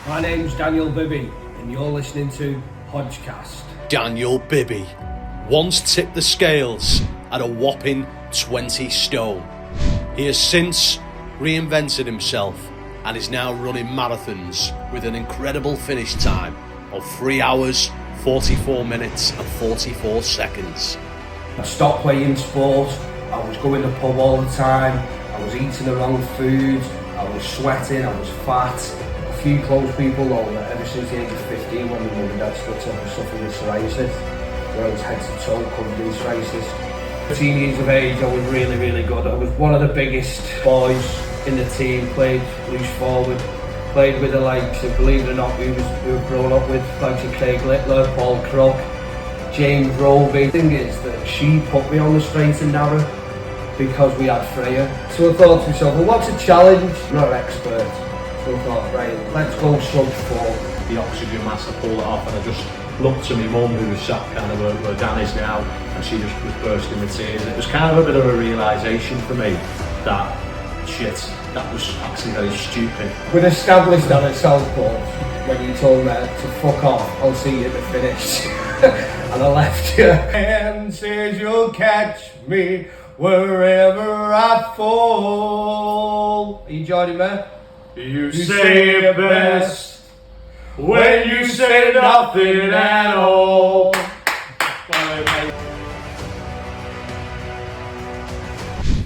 My name's Daniel Bibby, and you're listening to HodgeCast. Daniel Bibby once tipped the scales at a whopping 20 stone. He has since reinvented himself and is now running marathons with an incredible finish time of 3 hours, 44 minutes and 44 seconds. I stopped playing sport, I was going to the pub all the time, I was eating the wrong food, I was sweating, I was fat. A few close people know that ever since the age of 15 when my mum and dad split up, I suffered with psoriasis, where I was head to toe covered in psoriasis. 13 years of age, I was really good. I was one of the biggest boys in the team, played loose forward, played with the likes of, believe it or not, we were grown up with likes of Craig Littler, Paul Crook, James Roby. The thing is that she put me on the straight and narrow because we had Freya. So I thought to myself, well, what's a challenge? I'm not an expert. So I thought, right, let's go sub 4. The oxygen mask, I pulled it off and I just looked to my mum who was sat kind of where Dan is now, and she just was bursting with tears. And it was kind of a bit of a realisation for me that shit, that was actually very stupid. We'd established that at Southport when you told me to fuck off, I'll see you at the finish. And I left you. And says you'll catch me wherever I fall. Are you joining me? You say it best when you say nothing at all.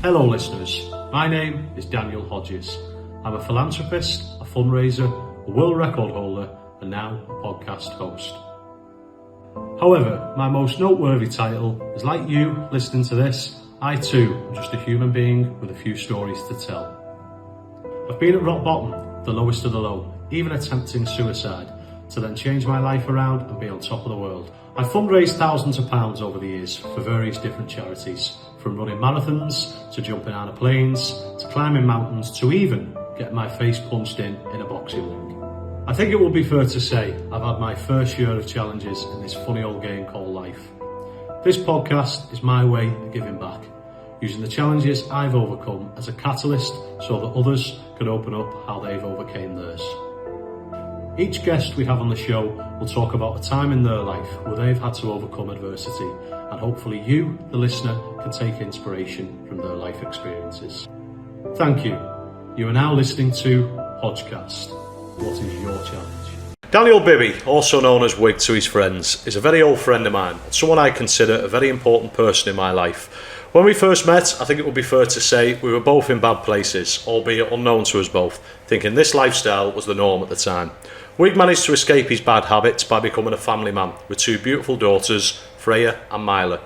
Hello listeners, my name is Daniel Hodges. I'm a philanthropist, a fundraiser, a world record holder and now a podcast host. However, my most noteworthy title is, like you listening to this, I too am just a human being with a few stories to tell. I've been at rock bottom, the lowest of the low, even attempting suicide, to then change my life around and be on top of the world. I've fundraised thousands of pounds over the years for various different charities, from running marathons, to jumping out of planes, to climbing mountains, to even getting my face punched in a boxing ring. I think it would be fair to say I've had my fair share of challenges in this funny old game called life. This podcast is my way of giving back, using the challenges I've overcome as a catalyst so that others can open up how they've overcame theirs. Each guest we have on the show will talk about a time in their life where they've had to overcome adversity, and hopefully you, the listener, can take inspiration from their life experiences. Thank you. You are now listening to HodgeCast. What is your challenge? Daniel Bibby, also known as Wig to his friends, is a very old friend of mine, someone I consider a very important person in my life. When we first met, I think it would be fair to say we were both in bad places, albeit unknown to us both, thinking this lifestyle was the norm at the time. Wig managed to escape his bad habits by becoming a family man with two beautiful daughters, Freya and Myla.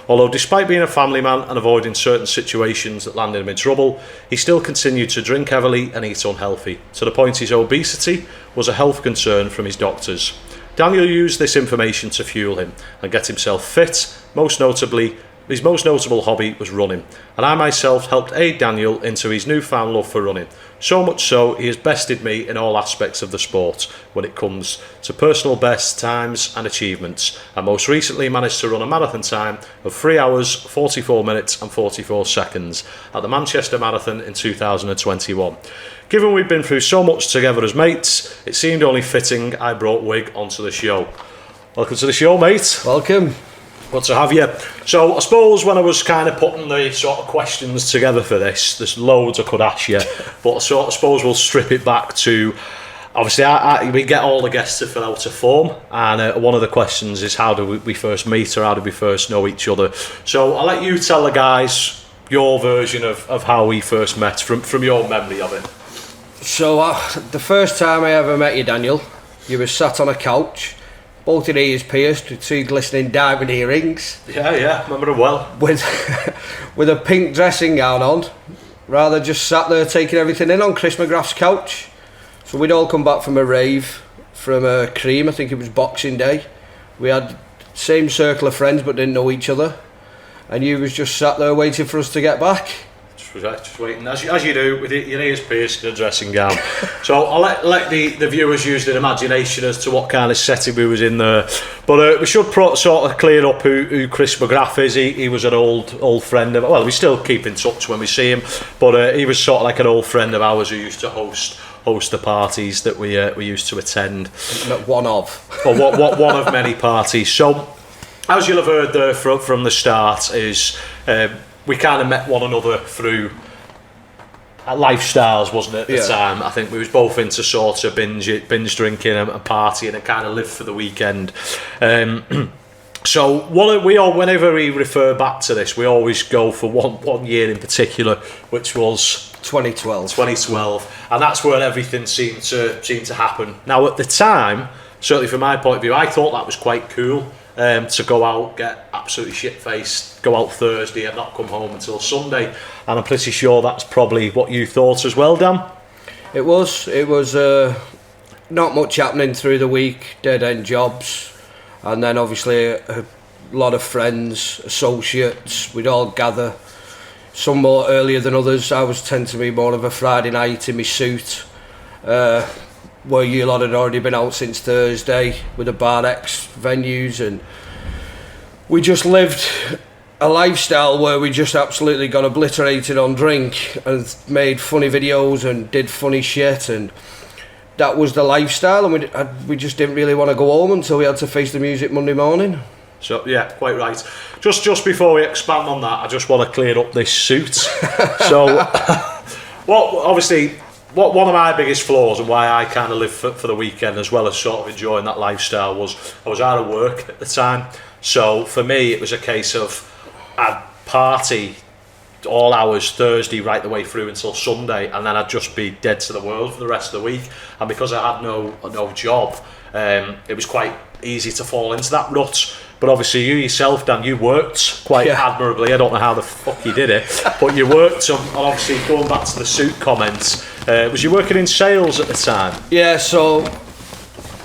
Although despite being a family man and avoiding certain situations that landed him in trouble, he still continued to drink heavily and eat unhealthy, to the point his obesity was a health concern from his doctors. Daniel used this information to fuel him and get himself fit. His most notable hobby was running, and I myself helped aid Daniel into his newfound love for running. So much so, he has bested me in all aspects of the sport when it comes to personal best times and achievements, and most recently managed to run a marathon time of 3 hours, 44 minutes and 44 seconds at the Manchester Marathon in 2021. Given we've been through so much together as mates, it seemed only fitting I brought Wig onto the show. Welcome to the show, mate. Welcome. Good to have you. So I suppose when I was kind of putting the sort of questions together for this, there's loads I could ask you, but I suppose we'll strip it back to, obviously we get all the guests to fill out a form, and one of the questions is how do we first meet, or how do we first know each other. So I'll let you tell the guys your version of how we first met from your memory of it. So the first time I ever met you, Daniel, you were sat on a couch, both your ears pierced with two glistening diamond earrings. Yeah, remember it well. With a pink dressing gown on, rather just sat there taking everything in on Chris McGrath's couch. So we'd all come back from a rave, from a cream, I think it was Boxing Day. We had same circle of friends but didn't know each other. And you was just sat there waiting for us to get back. Just waiting, as you do, with your ears pierced in a dressing gown. So I'll let the viewers use their imagination as to what kind of setting we was in there. But we should sort of clear up who Chris McGrath is. He was an old friend of, well, we still keep in touch when we see him, but he was sort of like an old friend of ours who used to host host the parties that we used to attend. One of. Well, one of many parties. So, as you'll have heard there from the start, is we kind of met one another through lifestyles, wasn't it, at the time? I think we was both into sort of binge drinking and partying and kind of live for the weekend. So whenever we refer back to this, we always go for one year in particular, which was 2012, and that's where everything seemed to happen. Now at the time, certainly from my point of view, I thought that was quite cool. To go out, get absolutely shit-faced, go out Thursday and not come home until Sunday. And I'm pretty sure that's probably what you thought as well, Dan? It was not much happening through the week, dead-end jobs. And then obviously a lot of friends, associates, we'd all gather. Some more earlier than others. I tend to be more of a Friday night in my suit. Where you lot had already been out since Thursday with the Bar X venues, and we just lived a lifestyle where we just absolutely got obliterated on drink and made funny videos and did funny shit, and that was the lifestyle, and we just didn't really want to go home until we had to face the music Monday morning. So yeah, quite right. Just before we expand on that, I just want to clear up this suit. So, obviously. One of my biggest flaws and why I kind of live for the weekend as well as sort of enjoying that lifestyle was I was out of work at the time. So for me it was a case of I'd party all hours Thursday right the way through until Sunday, and then I'd just be dead to the world for the rest of the week. And because I had no job, it was quite easy to fall into that rut. But obviously you yourself, Dan, you worked quite admirably. I don't know how the fuck you did it, but you worked. And obviously going back to the suit comments, was you working in sales at the time? Yeah, so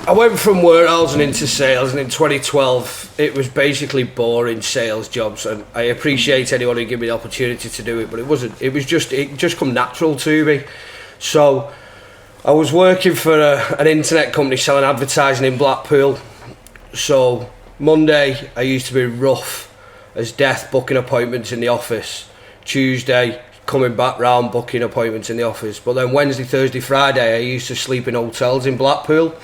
I went from warehousing into sales, and in 2012 it was basically boring sales jobs, and I appreciate anyone who gave me the opportunity to do it, but it just come natural to me. So I was working for an internet company selling advertising in Blackpool. So Monday I used to be rough as death booking appointments in the office. Tuesday coming back round booking appointments in the office. But then Wednesday, Thursday, Friday I used to sleep in hotels in Blackpool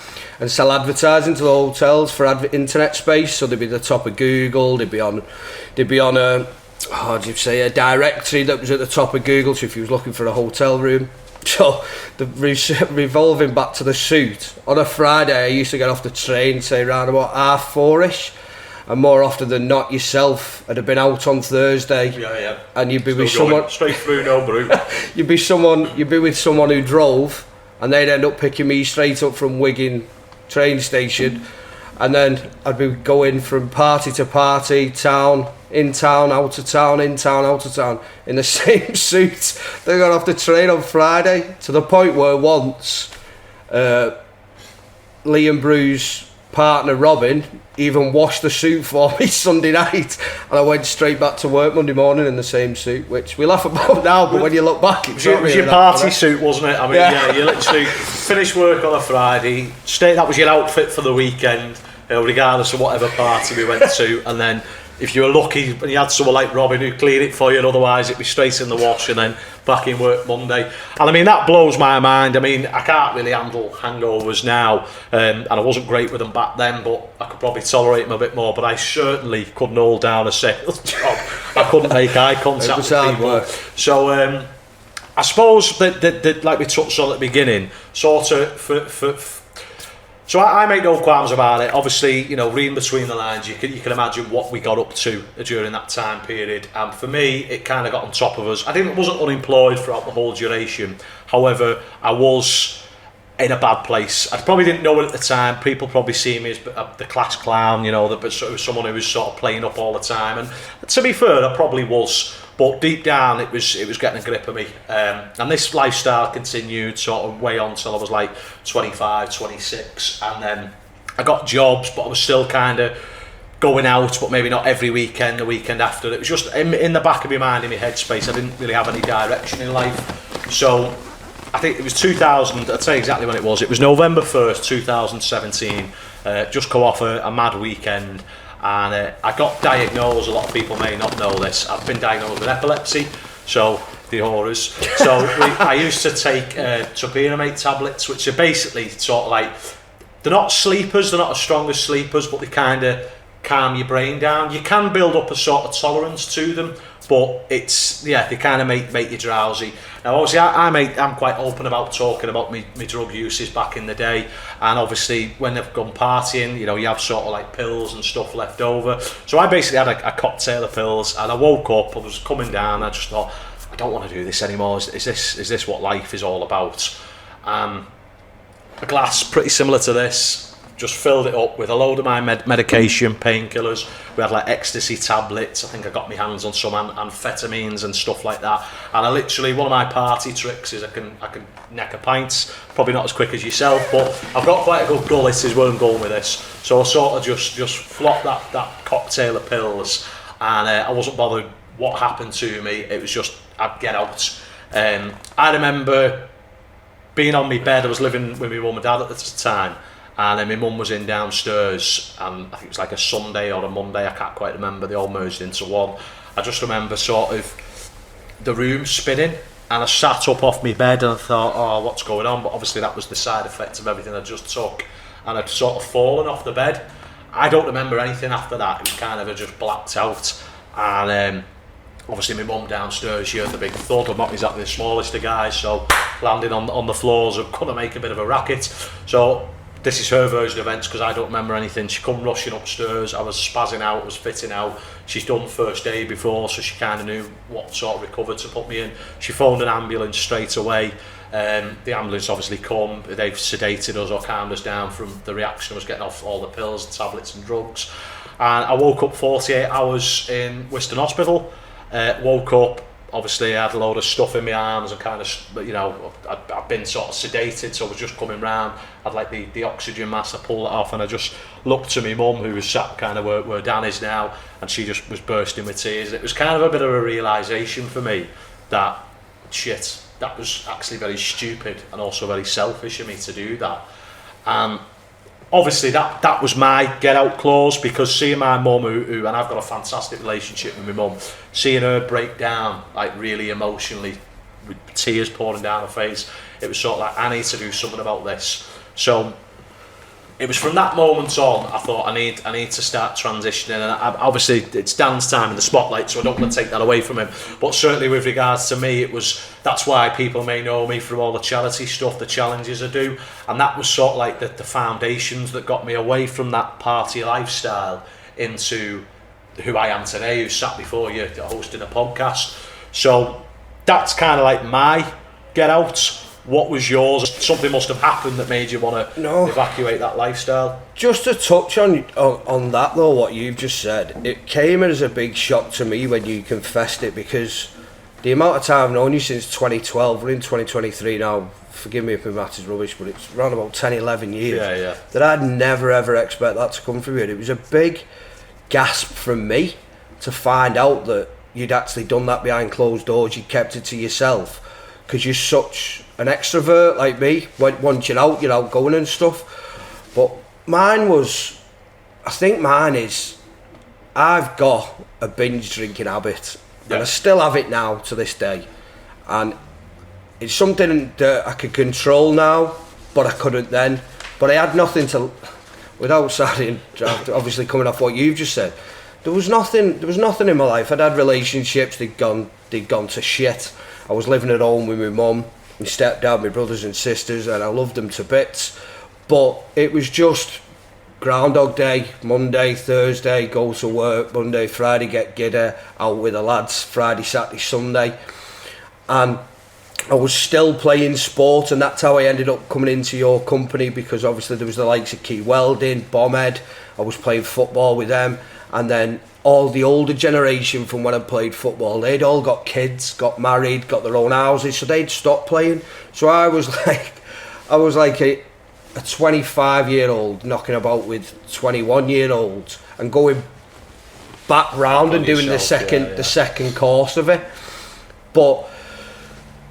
and sell advertising to the hotels for internet space. So they'd be the top of Google, they'd be on a directory that was at the top of Google, so if you was looking for a hotel room. So revolving back to the suit, on a Friday I used to get off the train say around about 4:30ish, and more often than not yourself had been out on Thursday, and you'd be with someone straight through, no brew. you'd be with someone who drove, and they'd end up picking me straight up from Wigan train station, and then I'd be going from party to party, town, in town, out of town, in town, out of town, in the same suit. They got off the train on Friday, to the point where once Liam Brew's partner Robin even washed the suit for me Sunday night, and I went straight back to work Monday morning in the same suit, which we laugh about now, but when you look back, it's it was your party suit, wasn't it? I mean, you literally finished work on a Friday, that was your outfit for the weekend, regardless of whatever party we went to, and then if you were lucky and you had someone like Robin who cleared it for you, and otherwise it'd be straight in the wash and then back in work Monday. And I mean, that blows my mind. I mean, I can't really handle hangovers now, and I wasn't great with them back then, but I could probably tolerate them a bit more. But I certainly couldn't hold down a sales job. I couldn't make eye contact with people. So I suppose that like we touched on at the beginning, sort of so I make no qualms about it. Obviously, reading between the lines, you can imagine what we got up to during that time period. And for me, it kind of got on top of us. I wasn't unemployed throughout the whole duration. However, I was in a bad place. I probably didn't know it at the time. People probably see me as the class clown, but someone who was sort of playing up all the time. And to be fair, I probably was. But deep down, it was getting a grip of me. And this lifestyle continued sort of way on till I was like 25, 26. And then I got jobs, but I was still kind of going out, but maybe not every weekend, the weekend after. It was just in the back of my mind, in my headspace. I didn't really have any direction in life. So I think it was 2000, I'd say exactly when it was. It was November 1st, 2017. Just come off a mad weekend. And I got diagnosed, a lot of people may not know this, I've been diagnosed with epilepsy. So the horrors. So I used to take topinamate tablets, which are basically sort of like, they're not sleepers, they're not as strong as sleepers, but they kind of calm your brain down. You can build up a sort of tolerance to them, but it's, yeah, they kind of make you drowsy. Now obviously I'm quite open about talking about my drug uses back in the day, and obviously when I've gone partying, you know, you have sort of like pills and stuff left over. So I basically had a cocktail of pills, and I woke up, I was coming down, I just thought, I don't want to do this anymore. Is this what life is all about? A glass pretty similar to this, just filled it up with a load of my medication, painkillers. We had like ecstasy tablets. I think I got my hands on some amphetamines and stuff like that. And I literally, one of my party tricks is I can neck a pint. Probably not as quick as yourself, but I've got quite a good gullet is where I'm going with this. So I sort of just flopped that cocktail of pills, and I wasn't bothered what happened to me. It was just, I'd get out. I remember being on my bed. I was living with my mum and dad at the time, and then my mum was in downstairs, and I think it was like a Sunday or a Monday, I can't quite remember, they all merged into one. I just remember sort of the room spinning, and I sat up off my bed and I thought, oh, what's going on? But obviously that was the side effect of everything I just took, and I'd sort of fallen off the bed. I don't remember anything after that. It was kind of, I just blacked out. And obviously my mum downstairs, she heard the big thud. I'm not exactly the smallest of guys, so landing on the floors and gonna make a bit of a racket. So this is her version of events, because I don't remember anything. She come rushing upstairs, I was spazzing out, I was fitting out. She's done first aid before, so she kind of knew what sort of recovery to put me in. She phoned an ambulance straight away. The ambulance obviously come, they've sedated us or calmed us down from the reaction I was getting off all the pills, tablets and drugs. And I woke up 48 hours in Wiston Hospital. Woke up, obviously I had a load of stuff in my arms and kind of, you know, I'd been sort of sedated, so I was just coming round. I'd like the oxygen mask, I pulled it off, and I just looked to my mum, who was sat kind of where Dan is now, and she just was bursting with tears. It was kind of a bit of a realisation for me that, shit, that was actually very stupid and also very selfish of me to do that. Obviously that was my get out clause, because seeing my mum, who and I've got a fantastic relationship with my mum, seeing her break down like really emotionally with tears pouring down her face, it was sort of like, I need to do something about this. So it was from that moment on, I thought I need to start transitioning, and obviously it's Dan's time in the spotlight, so I don't want to take that away from him. But certainly with regards to me, that's why people may know me from all the charity stuff, the challenges I do, and that was sort of like the foundations that got me away from that party lifestyle into who I am today, who sat before you hosting a podcast. So that's kind of like my get out. What was yours? Something must have happened that made you want to evacuate that lifestyle. Just to touch on that though, what you've just said, it came as a big shock to me when you confessed it, because the amount of time I've known you since 2012, we're in 2023 now, forgive me if my maths is rubbish, but it's around about 10, 11 years, that I'd never ever expect that to come from you. It was a big gasp from me to find out that you'd actually done that behind closed doors, you'd kept it to yourself, because you're such an extrovert like me. Once you're outgoing and stuff. But mine is, I've got a binge drinking habit, and I still have it now to this day, and it's something that I can control now, but I couldn't then. But I had nothing to, without sounding, obviously coming off what you've just said, there was nothing in my life. I'd had relationships, they'd gone to shit. I was living at home with my mum, my stepdad, my brothers and sisters, and I loved them to bits. But it was just Groundhog Day, Monday, Thursday, go to work, Monday, Friday, get giddy, out with the lads, Friday, Saturday, Sunday. And I was still playing sport, and that's how I ended up coming into your company, because obviously there was the likes of Key Welding, Bombhead, I was playing football with them, and then all the older generation from when I played football, they'd all got kids, got married, got their own houses, so they'd stopped playing. So I was like a 25-year-old knocking about with 21-year-olds and going back round and doing the second course of it. But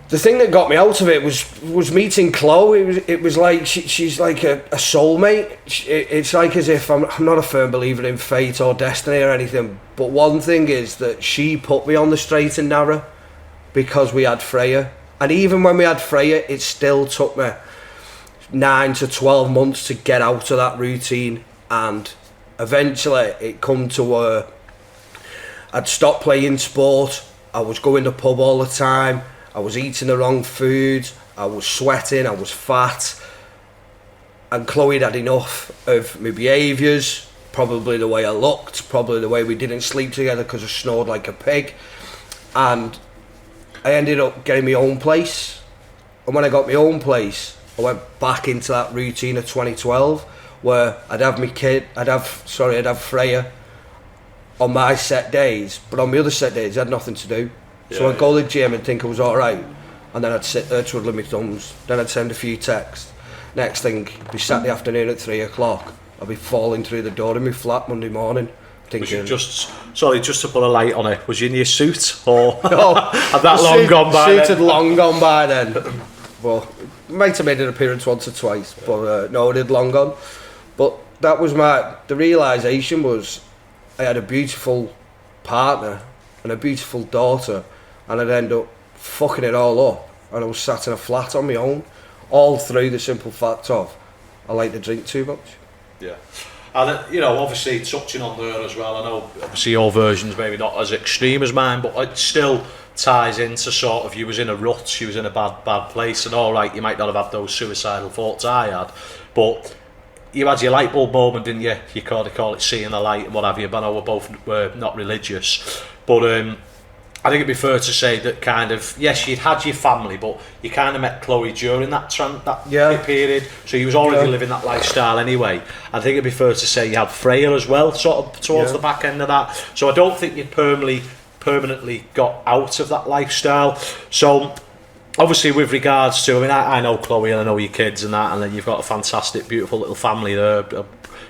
the thing that got me out of it was meeting Chloe. It was like she's like a soulmate. It's like as if I'm not a firm believer in fate or destiny or anything, but one thing is that she put me on the straight and narrow, because we had Freya. And even when we had Freya, it still took me 9 to 12 months to get out of that routine. And eventually it come to where I'd stopped playing sport, I was going to pub all the time, I was eating the wrong food, I was sweating, I was fat. And Chloe'd had enough of my behaviours, probably the way I looked, probably the way we didn't sleep together because I snored like a pig. And I ended up getting my own place. And when I got my own place, I went back into that routine of 2012 where I'd have Freya on my set days, but on my other set days I had nothing to do. So I'd go to the gym and think I was alright, and then I'd sit there twiddling my thumbs, then I'd send a few texts. Next thing, it'd be Saturday afternoon at 3 o'clock, I'd be falling through the door in my flat Monday morning. Thinking, just to put a light on it, was you in your suit or no, had that long gone by? The suit had long gone by then. Well, might have made an appearance once or twice, but no, it had long gone. But that was the realisation was I had a beautiful partner and a beautiful daughter, and I'd end up fucking it all up, and I was sat in a flat on my own, all through the simple fact of I like to drink too much. Yeah. And you know, obviously touching on there as well, I know obviously your version's maybe not as extreme as mine, but it still ties into sort of you was in a rut, you was in a bad place, and alright, you might not have had those suicidal thoughts I had, but you had your light bulb moment, didn't you? You call it seeing the light and what have you, but I know we're both not religious, but I think it'd be fair to say that kind of, yes, you'd had your family, but you kind of met Chloe during that period, so you was already living that lifestyle anyway. I think it'd be fair to say you had Freya as well, sort of towards the back end of that, so I don't think you'd permanently got out of that lifestyle. So obviously with regards to, I mean, I know Chloe and I know your kids and that, and then you've got a fantastic, beautiful little family there.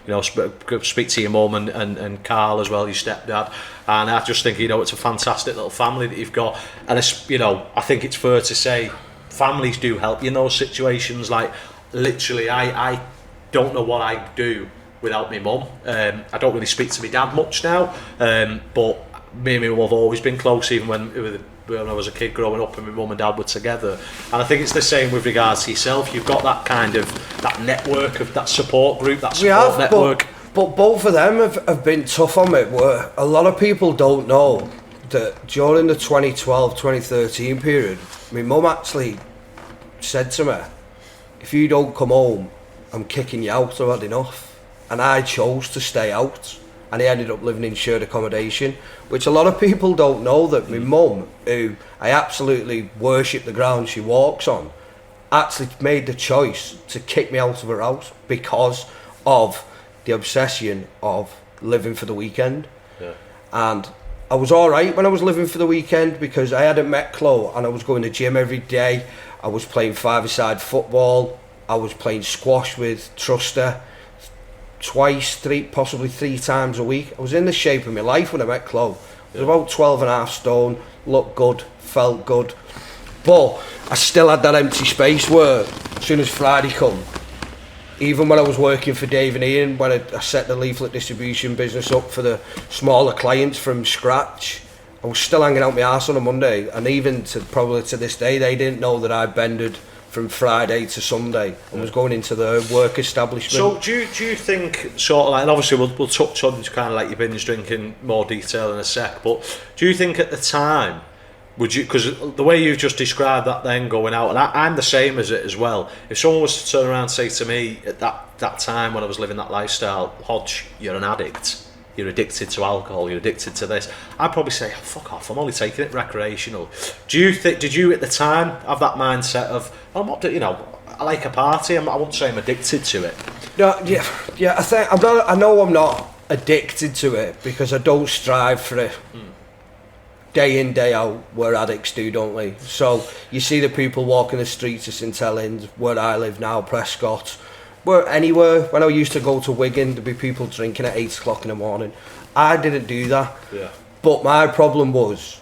You know, speak to your mum and Carl as well, your stepdad, and I just think, you know, it's a fantastic little family that you've got, and it's, you know, I think it's fair to say families do help you in those situations. Like literally, I don't know what I'd do without my mum. I don't really speak to my dad much now, but me and my mum have always been close, even when I was a kid growing up and my mum and dad were together. And I think it's the same with regards to yourself. You've got that kind of that network of that support group, that support network. But both of them have been tough on me. Where a lot of people don't know that during the 2012-2013 period, my mum actually said to me, if you don't come home, I'm kicking you out, I've had enough. And I chose to stay out. And I ended up living in shared accommodation, which a lot of people don't know, that my mum, who I absolutely worship the ground she walks on, actually made the choice to kick me out of her house because of the obsession of living for the weekend. Yeah. And I was alright when I was living for the weekend because I hadn't met Chloe and I was going to the gym every day, I was playing five-a-side football, I was playing squash with Truster, possibly three times a week. I was in the shape of my life when I met Chloe. I was about 12.5 stone, looked good, felt good, but I still had that empty space where as soon as Friday come, even when I was working for Dave and Ian, when I set the leaflet distribution business up for the smaller clients from scratch, I was still hanging out my arse on a Monday, and even probably to this day they didn't know that I bended from Friday to Sunday and was going into the work establishment. So do you think, sort of like, and obviously we'll touch on kind of like your binge drinking more detail in a sec, but do you think at the time, would you, because the way you've just described that then going out, and I'm the same as it as well, if someone was to turn around and say to me at that time when I was living that lifestyle, Hodge, you're an addict, you're addicted to alcohol, you're addicted to this, I'd probably say, oh, fuck off, I'm only taking it recreational. Do you think, did you at the time have that mindset of, well, I'm not, you know, I like a party, I won't say I'm addicted to it? No, yeah, I think I know I'm not addicted to it because I don't strive for it. Day in, day out, where addicts do, don't we? So you see the people walking the streets of St Helens, where I live now, Prescott, where anywhere. When I used to go to Wigan, there'd be people drinking at 8 o'clock in the morning. I didn't do that. Yeah. But my problem was,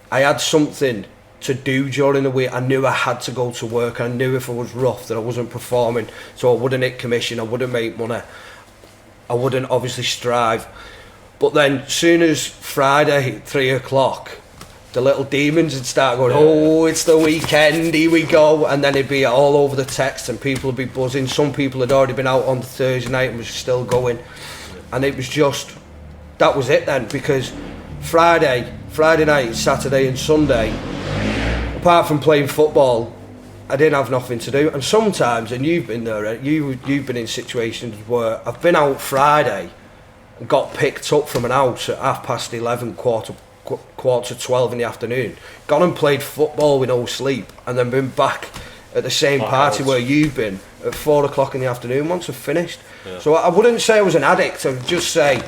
I had something to do during the week. I knew I had to go to work. I knew if I was rough that I wasn't performing, so I wouldn't hit commission, I wouldn't make money, I wouldn't obviously strive. But then, soon as Friday, 3 o'clock, the little demons would start going, oh, it's the weekend, here we go. And then it'd be all over the text and people would be buzzing. Some people had already been out on the Thursday night and was still going. And it was just, that was it then, because Friday night, Saturday and Sunday, apart from playing football, I didn't have nothing to do. And sometimes, and you've been there, you've been in situations where I've been out Friday and got picked up from an house at 11:30, quarter to 12 in the afternoon, gone and played football with no sleep, and then been back at the same party where you've been at 4 o'clock in the afternoon once I've finished. Yeah. So I wouldn't say I was an addict, I would just say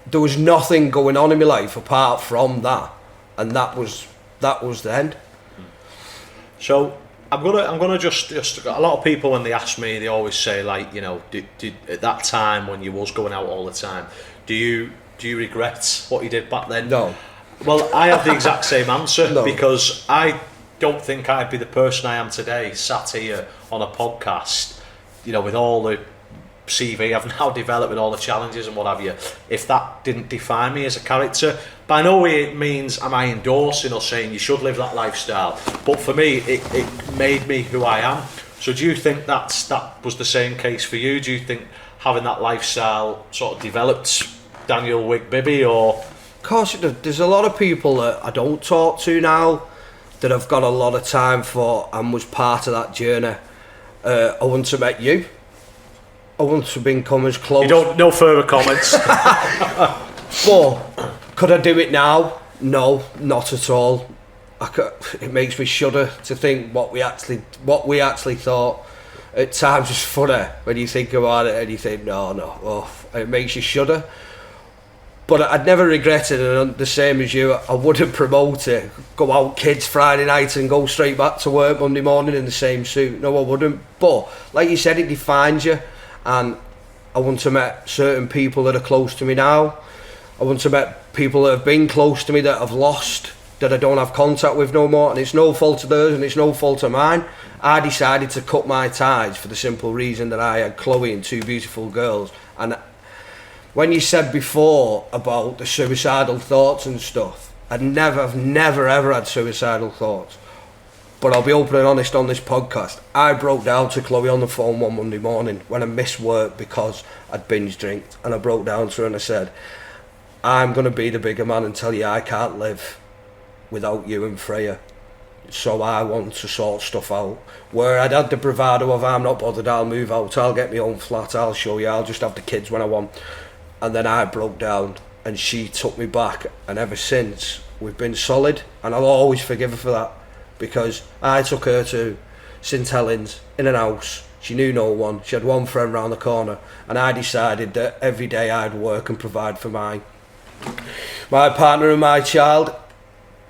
there was nothing going on in my life apart from that, and that was the end. So I'm gonna just a lot of people, when they ask me, they always say, like, you know, did at that time when you was going out all the time, do you regret what you did back then? No. Well, I have the exact same answer. No. Because I don't think I'd be the person I am today, sat here on a podcast, you know, with all the CV I've now developed, with all the challenges and what have you, if that didn't define me as a character. By no way means am I endorsing or saying you should live that lifestyle, but for me it made me who I am. So do you think that was the same case for you? Do you think having that lifestyle sort of developed Daniel Wig Bibby? Or of course it does. There's a lot of people that I don't talk to now that I've got a lot of time for and was part of that journey. I wouldn't have met you. I wouldn't have been come as close. No further comments. But could I do it now? No, not at all. It makes me shudder to think what we actually thought. At times it's funny when you think about it and you think, no, it makes you shudder. But I'd never regretted it, and the same as you, I wouldn't promote it. Go out kids Friday night and go straight back to work Monday morning in the same suit. No, I wouldn't. But like you said, it defines you. And I wouldn't have met certain people that are close to me now. I wouldn't have met people that have been close to me that I've lost, that I don't have contact with no more. And it's no fault of theirs and it's no fault of mine. I decided to cut my ties for the simple reason that I had Chloe and two beautiful girls. And when you said before about the suicidal thoughts and stuff, I've never ever had suicidal thoughts. But I'll be open and honest on this podcast. I broke down to Chloe on the phone one Monday morning when I missed work because I'd binge drinked, and I broke down to her and I said, I'm going to be the bigger man and tell you I can't live without you and Freya. So I want to sort stuff out. Where I'd had the bravado of, I'm not bothered, I'll move out, I'll get my own flat, I'll show you, I'll just have the kids when I want. And then I broke down and she took me back, and ever since we've been solid, and I'll always forgive her for that. Because I took her to St Helens in an house. She knew no one. She had one friend round the corner. And I decided that every day I'd work and provide for my partner and my child.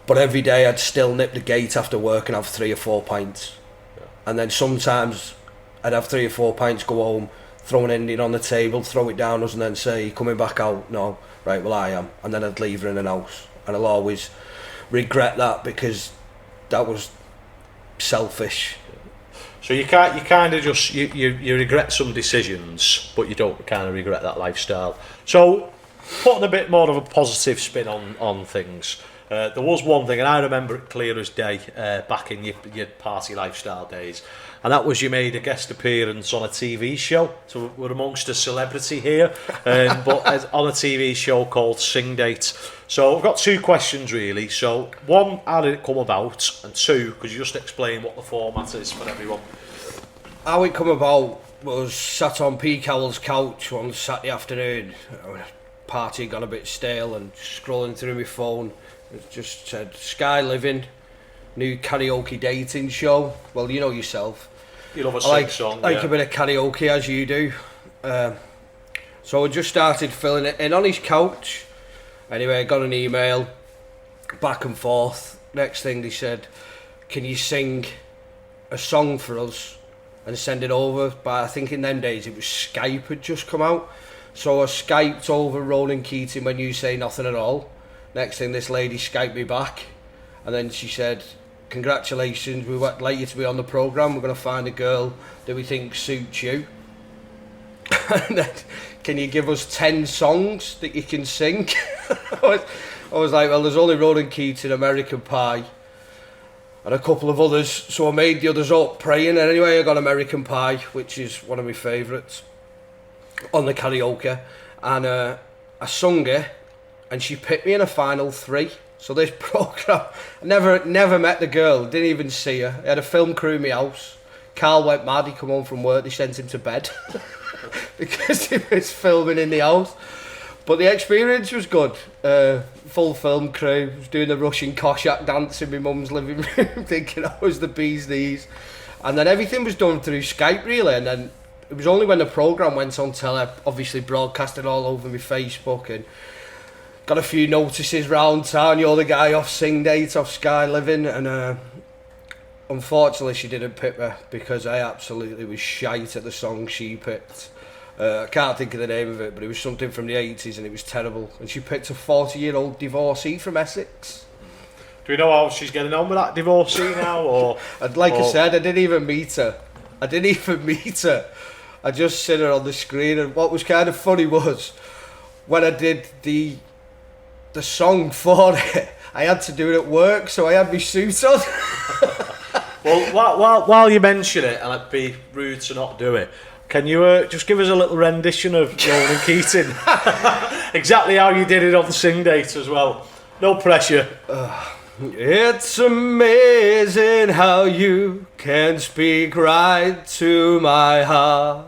But every day I'd still nip the gate after work and have 3 or 4 pints. Yeah. And then sometimes I'd have 3 or 4 pints, go home, throw an Indian on the table, throw it down us, and then say, you coming back out? No. Right, well I am. And then I'd leave her in an house. And I'll always regret that, because that was selfish. So you kind of just you regret some decisions, but you don't kind of regret that lifestyle. So putting a bit more of a positive spin on things, there was one thing, and I remember it clear as day, back in your party lifestyle days, and that was you made a guest appearance on a TV show. So we're amongst a celebrity here, but on a TV show called Sing Date. So I've got 2 questions really. So 1, how did it come about? And 2, could you just explain what the format is for everyone? How it come about was sat on P. Cowell's couch one Saturday afternoon. Party got a bit stale, and scrolling through my phone, it just said Sky Living, new karaoke dating show. Well, you know yourself. You love a sing-song. Like a bit of karaoke, as you do. So I just started filling it in on his couch. Anyway, I got an email, back and forth. Next thing they said, can you sing a song for us and send it over? But I think in them days it was Skype had just come out. So I Skyped over Ronan Keating, When You Say Nothing at All. Next thing, this lady Skyped me back, and then she said, congratulations, we would like you to be on the programme. We're going to find a girl that we think suits you. And then, can you give us 10 songs that you can sing? I was like, well, there's only Ronan Keating, American Pie, and a couple of others, so I made the others up praying, and anyway I got American Pie, which is one of my favourites, on the karaoke, and I sung it, and she picked me in a final 3. So this programme, I never met the girl, didn't even see her. I had a film crew in my house. Carl went mad, he come home from work, they sent him to bed because he was filming in the house. But the experience was good. Full film crew, was doing the Russian Cossack dance in my mum's living room, thinking I was the bee's knees. And then everything was done through Skype really, and then it was only when the programme went on telly, obviously broadcasted all over my Facebook, and got a few notices round town, you're the guy off Sing Date, off Sky Living, and unfortunately she didn't pick me because I absolutely was shite at the song she picked. I can't think of the name of it, but it was something from the 80s and it was terrible. And she picked a 40-year-old divorcee from Essex. Do we know how she's getting on with that divorcee now? Or I said, I didn't even meet her. I just seen her on the screen, and what was kind of funny was when I did the song for it, I had to do it at work, so I had my suit on. Well, while you mention it, and it'd be rude to not do it, can you just give us a little rendition of Ronan Keating? Exactly how you did it on the Sing Date as well. No pressure. It's amazing how you can speak right to my heart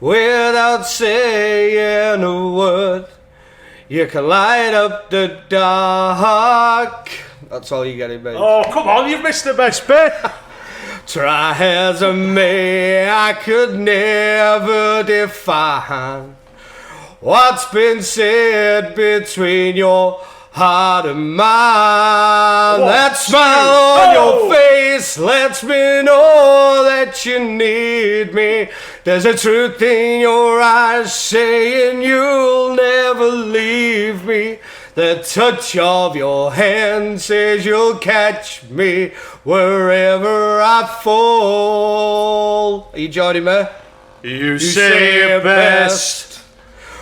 without saying a word. You can light up the dark. That's all you get in, mate. Oh, come on, you've missed the best bit. Try as I may, I could never define what's been said between your heart and mine. That smile on your face lets me know that you need me. There's a truth in your eyes saying you'll never leave me. The touch of your hand says you'll catch me wherever I fall. Are you joining me? You say it best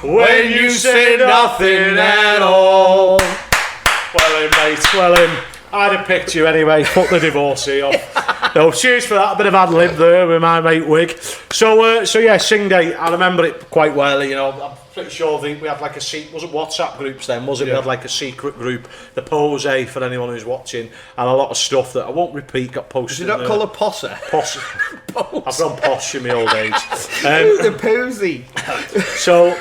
when you say nothing at all. Well in, mate, well in. I'd have picked you anyway, fuck the divorcee off. No, cheers for that, a bit of ad-lib there with my mate Wig. So yeah, Sing Day, I remember it quite well, you know, I'm pretty sure we had like a secret, wasn't WhatsApp groups then, was it? Yeah. We had like a secret group, the Pose, for anyone who's watching, and a lot of stuff that I won't repeat got posted. Did you not call it Posse? Posse. I've gone posh in my old age. The Posey. So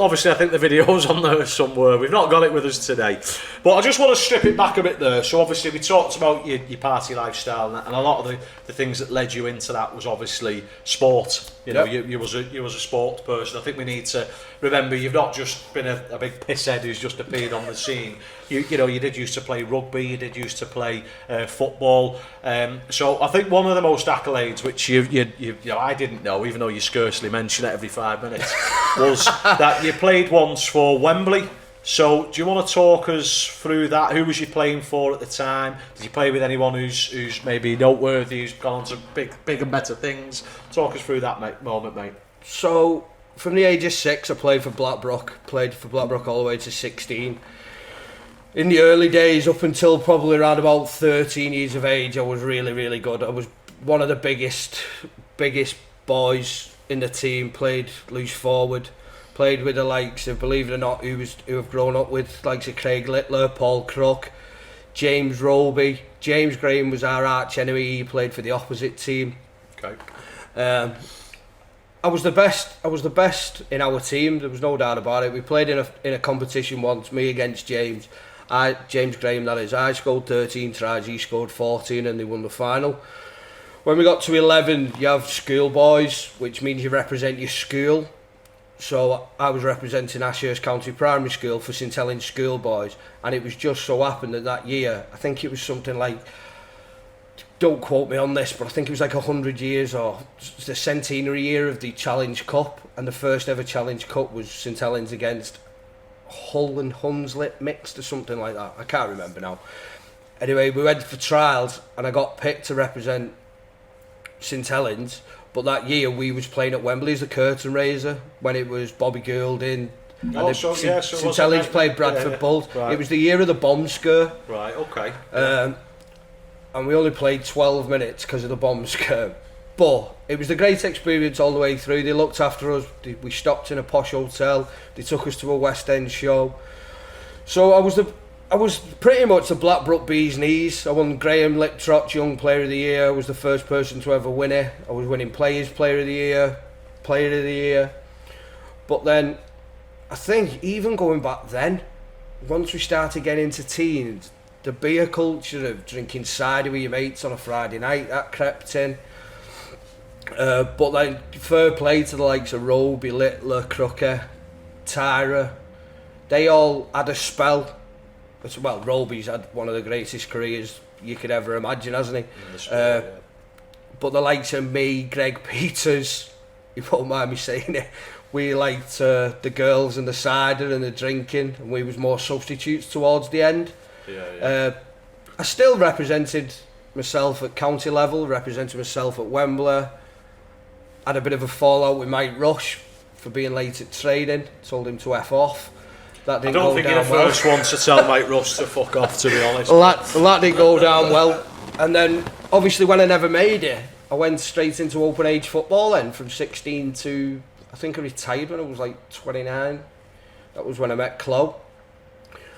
obviously I think the video's on there somewhere. We've not got it with us today. But I just want to strip it back a bit there. So obviously we talked about your party lifestyle, and a lot of the things that led you into that was obviously sport. You know, you was a sports person. I think we need to remember you've not just been a big pisshead who's just appeared on the scene. You know, you did used to play rugby, you did used to play football. So I think one of the most accolades, which you know, I didn't know, even though you scarcely mention it every 5 minutes, was that you played once for Wembley. So do you want to talk us through that? Who was you playing for at the time? Did you play with anyone who's maybe noteworthy, who's gone on to big and better things? Talk us through that moment, mate. So from the age of 6, I played for Blackbrook all the way to 16. In the early days, up until probably around about 13 years of age, I was really, really good. I was one of the biggest boys in the team, played loose forward, played with the likes of, believe it or not, who have grown up with, likes of Craig Littler, Paul Crook, James Roby. James Graham was our arch enemy, he played for the opposite team. Okay. I was the best in our team, there was no doubt about it. We played in a competition once, me against James. James Graham, that is. I scored 13 tries, he scored 14, and they won the final. When we got to 11, you have schoolboys, which means you represent your school. So I was representing Ashurst County Primary School for St Helens schoolboys, and it was just so happened that year, I think it was something like, don't quote me on this, but I think it was like 100 years or the centenary year of the Challenge Cup, and the first ever Challenge Cup was St Helens against Hull and Hunslet mixed or something like that. I can't remember now. Anyway, we went for trials and I got picked to represent St Helens, but that year we was playing at Wembley as a curtain raiser when it was Bobby Goulding, Oh, and so since Ellie's played Bradford Bulls. Right. It was the year of the bomb scare. Right, okay. And we only played 12 minutes because of the bomb scare. But it was a great experience all the way through. They looked after us. We stopped in a posh hotel. They took us to a West End show. So I was pretty much the Blackbrook Bees Knees. I won Graham Liptrot's Young Player of the Year. I was the first person to ever win it. I was winning Players Player of the Year, Player of the Year. But then, I think even going back then, once we started getting into teens, the beer culture of drinking cider with your mates on a Friday night, that crept in. But then, fair play to the likes of Roby, Littler, Crooker, Tyra. They all had a spell. Well, Roby's had one of the greatest careers you could ever imagine, hasn't he? But the likes of me, Greg Peters, you won't mind me saying it, we liked the girls and the cider and the drinking, and we was more substitutes towards the end. I still represented myself at county level, represented myself at Wembley. Had a bit of a fallout with Mike Rush for being late at training, told him to F off. That didn't go down well. I don't think you're the first one to tell Mike Rush to fuck off, to be honest. Well, that didn't go down well. And then, obviously, when I never made it, I went straight into open age football then, from 16 to, I think I retired when I was like 29. That was when I met Chloe.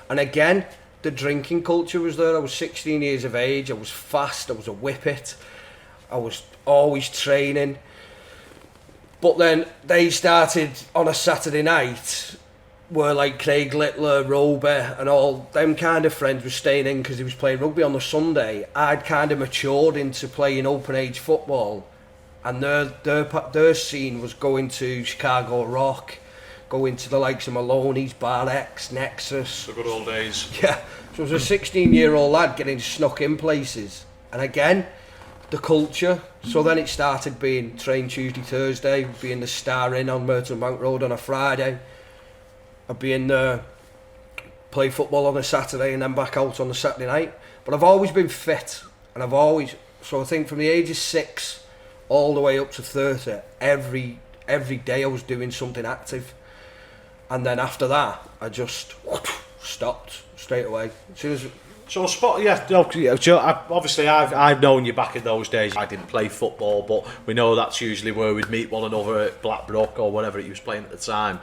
And again, the drinking culture was there. I was 16 years of age, I was fast, I was a whippet, I was always training. But then they started on a Saturday night, where like Craig Littler, Roby and all them kind of friends were staying in because he was playing rugby on the Sunday. I'd kind of matured into playing open age football, and their scene was going to Chicago Rock, going to the likes of Maloney's, Bar X, Nexus. The good old days. Yeah, so I was a 16-year-old lad getting snuck in places. And again, the culture. So then it started being train Tuesday, Thursday, being the Star Inn on Merton Bank Road on a Friday. I'd be in there, play football on a Saturday and then back out on the Saturday night. But I've always been fit, and so I think from the age of 6 all the way up to 30, every day I was doing something active. And then after that, I just stopped straight away. As soon as obviously I've known you back in those days. I didn't play football, but we know that's usually where we'd meet one another at Blackbrook or whatever he was playing at the time.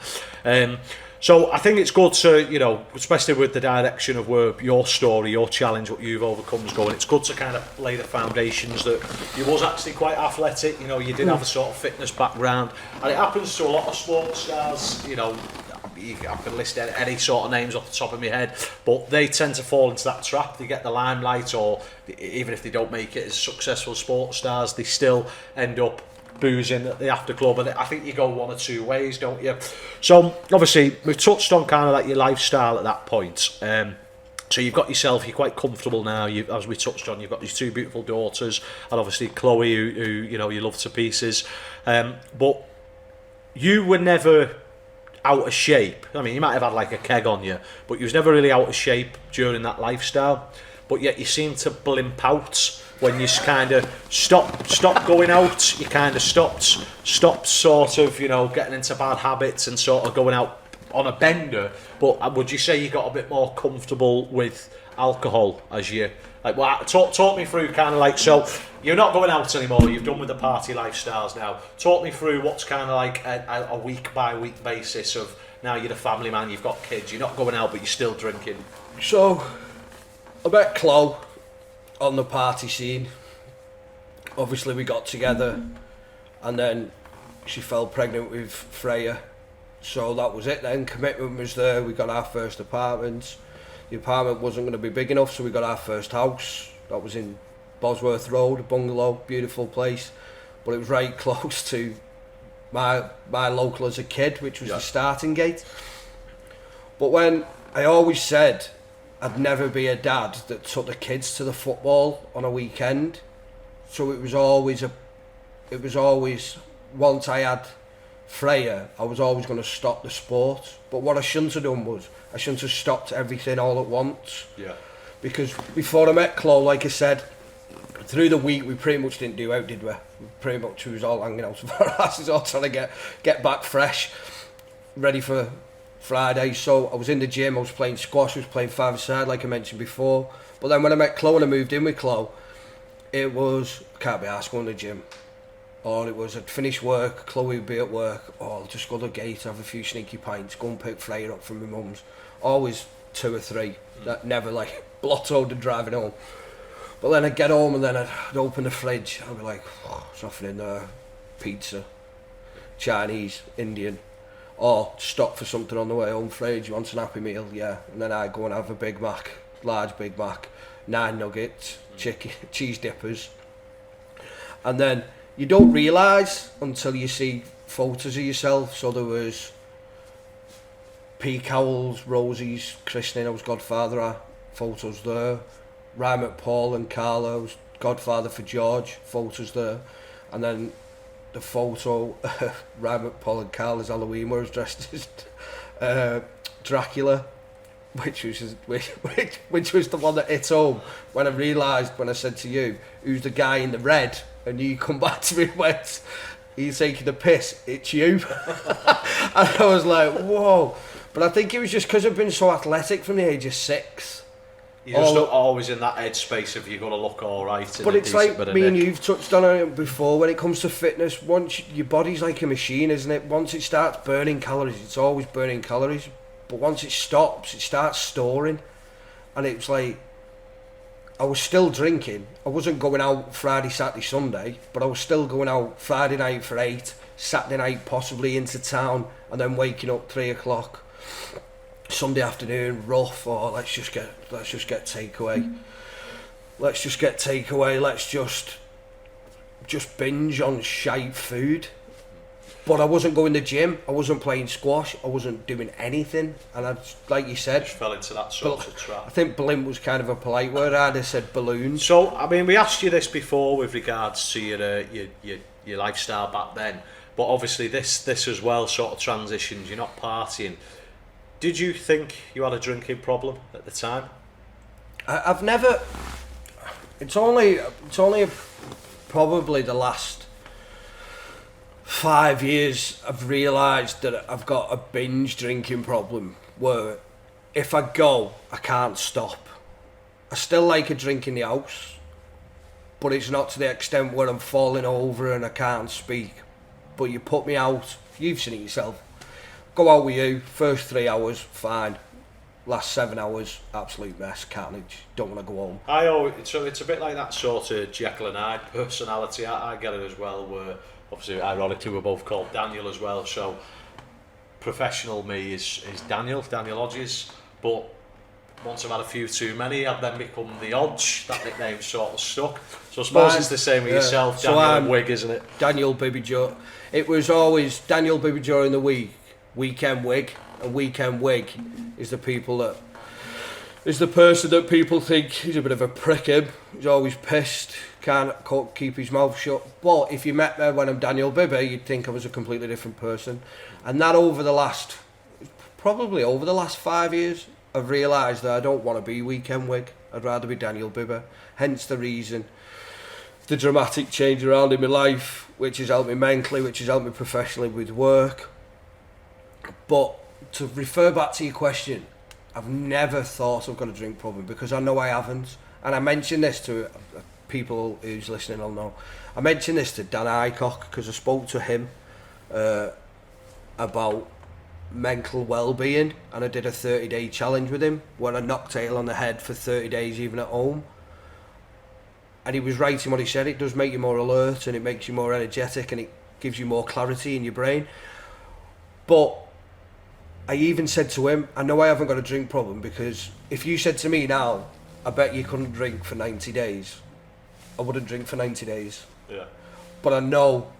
So I think it's good to, especially with the direction of where your story, your challenge, what you've overcome is going, it's good to kind of lay the foundations that you was actually quite athletic, you did have a sort of fitness background, and it happens to a lot of sports stars, I can list any sort of names off the top of my head, but they tend to fall into that trap. They get the limelight, or even if they don't make it as successful sports stars, they still end up boozing at the after club, and I think you go one or two ways, don't you? So obviously we've touched on kind of like your lifestyle at that point. So you've got yourself, you're quite comfortable now, as we touched on, you've got these 2 beautiful daughters, and obviously Chloe, who you love to pieces, but you were never out of shape. I mean, you might have had like a keg on you, but you was never really out of shape during that lifestyle, but yet you seem to blimp out when you kind of stop going out. You kind of stopped sort of getting into bad habits and sort of going out on a bender. But would you say you got a bit more comfortable with alcohol as you talk me through kind of like, so you're not going out anymore, you've done with the party lifestyles now, talk me through what's kind of like a week by week basis of, now you're a family man, you've got kids, you're not going out but you're still drinking. So I met Chloe on the party scene. Obviously we got together, and then she fell pregnant with Freya, so that was it then. Commitment was there. We got our first apartment. The apartment wasn't going to be big enough, so we got our first house. That was in Bosworth Road, a bungalow, beautiful place, but it was right close to my local as a kid, which was the starting gate. But when I always said I'd never be a dad that took the kids to the football on a weekend, so it was always once I had Freya, I was always going to stop the sport. But what I shouldn't have done was I shouldn't have stopped everything all at once. Yeah. Because before I met Chloe, like I said, through the week we pretty much didn't do out, did we? We was all hanging out of our asses, all trying to get back fresh, ready for Friday, so I was in the gym, I was playing squash, I was playing five-a-side like I mentioned before. But then when I met Chloe and I moved in with Chloe, it was, I can't be arsed going to the gym. Or it was, I'd finish work, Chloe would be at work, I'll just go to the gate, have a few sneaky pints, go and pick Freya up from my mum's. Always 2 or 3, that never like blottoed and driving home. But then I'd get home and then I'd open the fridge, I'd be like, oh, there's nothing in there. Pizza, Chinese, Indian. Or stop for something on the way home. Fridge, you want an Happy Meal? Yeah. And then I go and have a Big Mac, large Big Mac, 9 nuggets, chicken, cheese dippers. And then you don't realise until you see photos of yourself. So there was P. Cowell's, Rosie's christening, I was godfather at, photos there. Ryan McPaul and Carla, I was godfather for George, photos there. And then the photo, Ryan McPaul and Carla's Halloween, where I was dressed as Dracula, which was the one that hit home when I realised, when I said to you, who's the guy in the red, and you come back to me and went, he's taking the piss, it's you. And I was like, whoa. But I think it was just because I've been so athletic from the age of 6. You're just not always in that headspace of you've got to look all right. But it's like me and you've touched on it before, when it comes to fitness, once your body's like a machine, isn't it? Once it starts burning calories, it's always burning calories. But once it stops, it starts storing. And it's like, I was still drinking. I wasn't going out Friday, Saturday, Sunday, but I was still going out Friday night for 8, Saturday night possibly into town, and then waking up 3 o'clock. Sunday afternoon, rough, or let's just get takeaway. Let's just binge on shite food. But I wasn't going to the gym, I wasn't playing squash, I wasn't doing anything, and I, like you said, just fell into that sort of trap. I think blimp was kind of a polite word. I'd have said balloons. So, I mean, we asked you this before with regards to your lifestyle back then, but obviously this as well sort of transitions. You're not partying. Did you think you had a drinking problem at the time? I've never. It's only probably the last 5 years I've realised that I've got a binge drinking problem where if I go, I can't stop. I still like a drink in the house, but it's not to the extent where I'm falling over and I can't speak. But you put me out, you've seen it yourself. Go out with you, first 3 hours, fine. Last 7 hours, absolute mess, carnage. Don't want to go home. So it's a bit like that sort of Jekyll and Hyde personality. I get it as well, where obviously, ironically, we're both called Daniel as well. So professional me is Daniel Hodges. But once I've had a few too many, I've then become the Hodge. That nickname sort of stuck. So I suppose it's the same with yourself, Daniel and Wig, isn't it? Daniel Bibby Joe. It was always Daniel Bibby Joe in the week. Weekend Wig, and Weekend Wig is the person that people think he's a bit of a prick. He's always pissed, can't keep his mouth shut. But if you met me when I'm Daniel Bibby, you'd think I was a completely different person. And that probably over the last 5 years, I've realised that I don't want to be Weekend Wig. I'd rather be Daniel Bibby. Hence the reason, the dramatic change around in my life, which has helped me mentally, which has helped me professionally with work. But to refer back to your question, I've never thought I've got a drink problem, because I know I haven't. And I mentioned this to people who's listening will know. I mentioned this to Dan Aycock because I spoke to him about mental well-being, and I did a 30-day challenge with him where I knocked tail on the head for 30 days even at home. And he was right in what he said. It does make you more alert, and it makes you more energetic, and it gives you more clarity in your brain. But I even said to him, I know I haven't got a drink problem, because if you said to me now, I bet you couldn't drink for 90 days, I wouldn't drink for 90 days. Yeah. But I know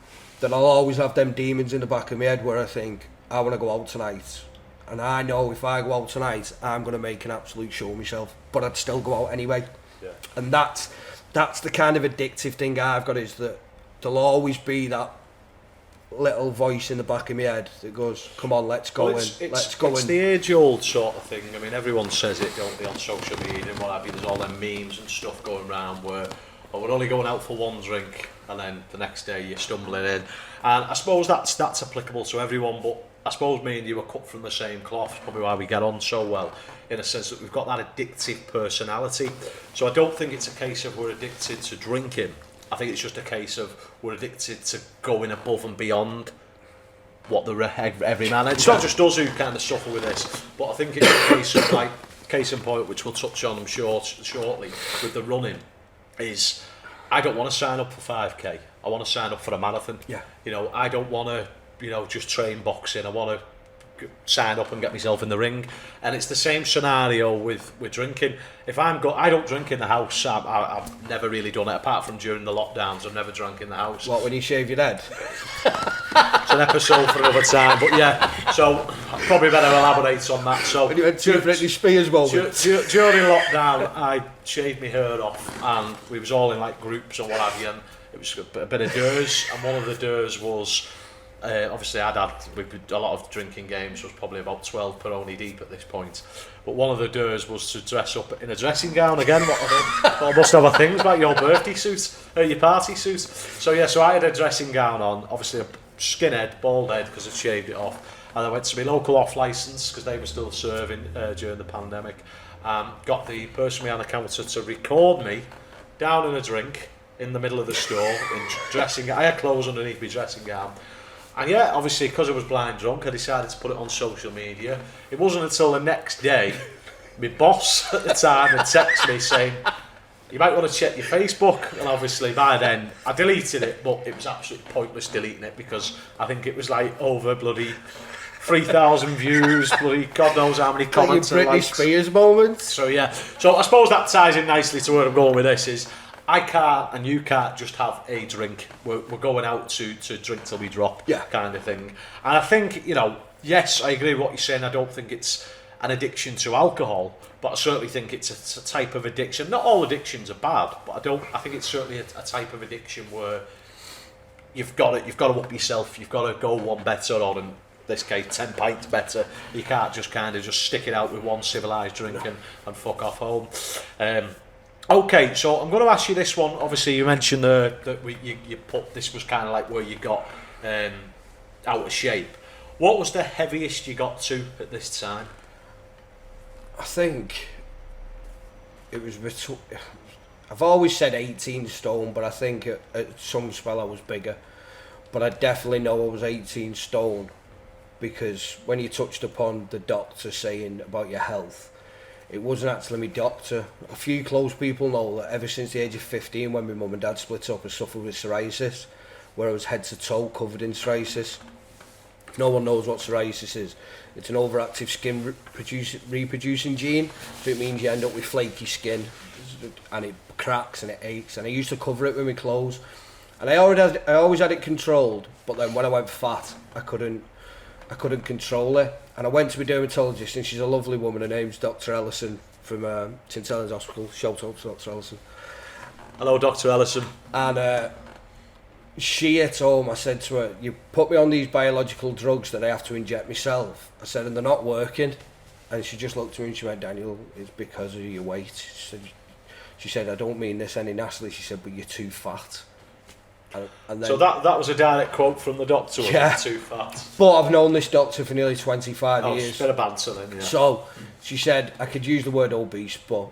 that I'll always have them demons in the back of my head where I think, I want to go out tonight. And I know if I go out tonight, I'm going to make an absolute show of myself. But I'd still go out anyway. Yeah. And that's the kind of addictive thing I've got, is that there'll always be that little voice in the back of my head that goes, come on, let's go in. Let's go in. It's the age-old sort of thing. I mean, everyone says it, don't they, on social media and what have you. There's all them memes and stuff going around where, oh, we're only going out for one drink, and then the next day you're stumbling in. And I suppose that's applicable to everyone, but I suppose me and you are cut from the same cloth, probably why we get on so well, in a sense that we've got that addictive personality. So I don't think it's a case of we're addicted to drinking. I think it's just a case of we're addicted to going above and beyond what the every man. It's not just us who kind of suffer with this, but I think it's a case of, like, case in point, which we'll touch on, I'm sure, shortly, with the running, is I don't want to sign up for 5k. I want to sign up for a marathon. Yeah. You know, I don't want to, you know, just train boxing. I want to sign up and get myself in the ring. And it's the same scenario with drinking. If I don't drink in the house. I've never really done it, apart from during the lockdowns. I've never drank in the house. What, when you shave your head? It's an episode for another time, but yeah, so I probably better elaborate on that. So When you went to Britney Spears moment? during lockdown, I shaved my hair off, and we was all in like groups and what have you, and it was a bit of dares, and one of the dares was, obviously a lot of drinking games, was probably about 12 Peroni deep at this point, but one of the dares was to dress up in a dressing gown again. I must have a thing about your birthday suit, your party suit. So yeah, so I had a dressing gown on, obviously a skinhead, bald head because I'd shaved it off, and I went to my local off licence because they were still serving during the pandemic. Got the person behind the counter to record me down in a drink in the middle of the store in dressing. I had clothes underneath my dressing gown, and yeah, obviously because I was blind drunk, I decided to put it on social media. It wasn't until the next day my boss at the time had texted me saying, you might want to check your Facebook, and obviously by then I deleted it, but it was absolutely pointless deleting it because I think it was like over bloody 3,000 views, bloody God knows how many comments and Britney likes. Spears moment. So yeah, so I suppose that ties in nicely to where I'm going with this is, I can't and you can't just have a drink. We're going out to drink till we drop, yeah, kind of thing. And I think, you know, yes, I agree with what you're saying. I don't think it's an addiction to alcohol, but I certainly think it's a type of addiction. Not all addictions are bad, but I think it's certainly a type of addiction where you've got to up yourself. You've got to go one better, or in this case 10 pints better. You can't just kind of just stick it out with one civilised drink and fuck off home. Okay, so I'm going to ask you this one. Obviously, you mentioned that you put this was kind of like where you got out of shape. What was the heaviest you got to at this time? I think it was I've always said 18 stone, but I think at some spell I was bigger. But I definitely know I was 18 stone because when you touched upon the doctor saying about your health, it wasn't actually my doctor. A few close people know that ever since the age of 15, when my mum and dad split up, I suffered with psoriasis, where I was head to toe covered in psoriasis. No one knows what psoriasis is. It's an overactive skin reproducing gene, so it means you end up with flaky skin, and it cracks and it aches. And I used to cover it with my clothes, and I always had it controlled. But then when I went fat, I couldn't control it. And I went to a dermatologist, and she's a lovely woman. Her name's Dr. Ellison from St Helens Hospital. Shout out to Dr. Ellison. Hello, Dr. Ellison. And she at home, I said to her, you put me on these biological drugs that I have to inject myself. I said, and they're not working. And she just looked at me and she went, Daniel, it's because of your weight. She said, I don't mean this any nastily. She said, but you're too fat. And then, so that was a direct quote from the doctor, yeah. Too fat. But I've known this doctor for nearly 25 years. It's a bit of banter then, yeah. So she said, I could use the word obese, but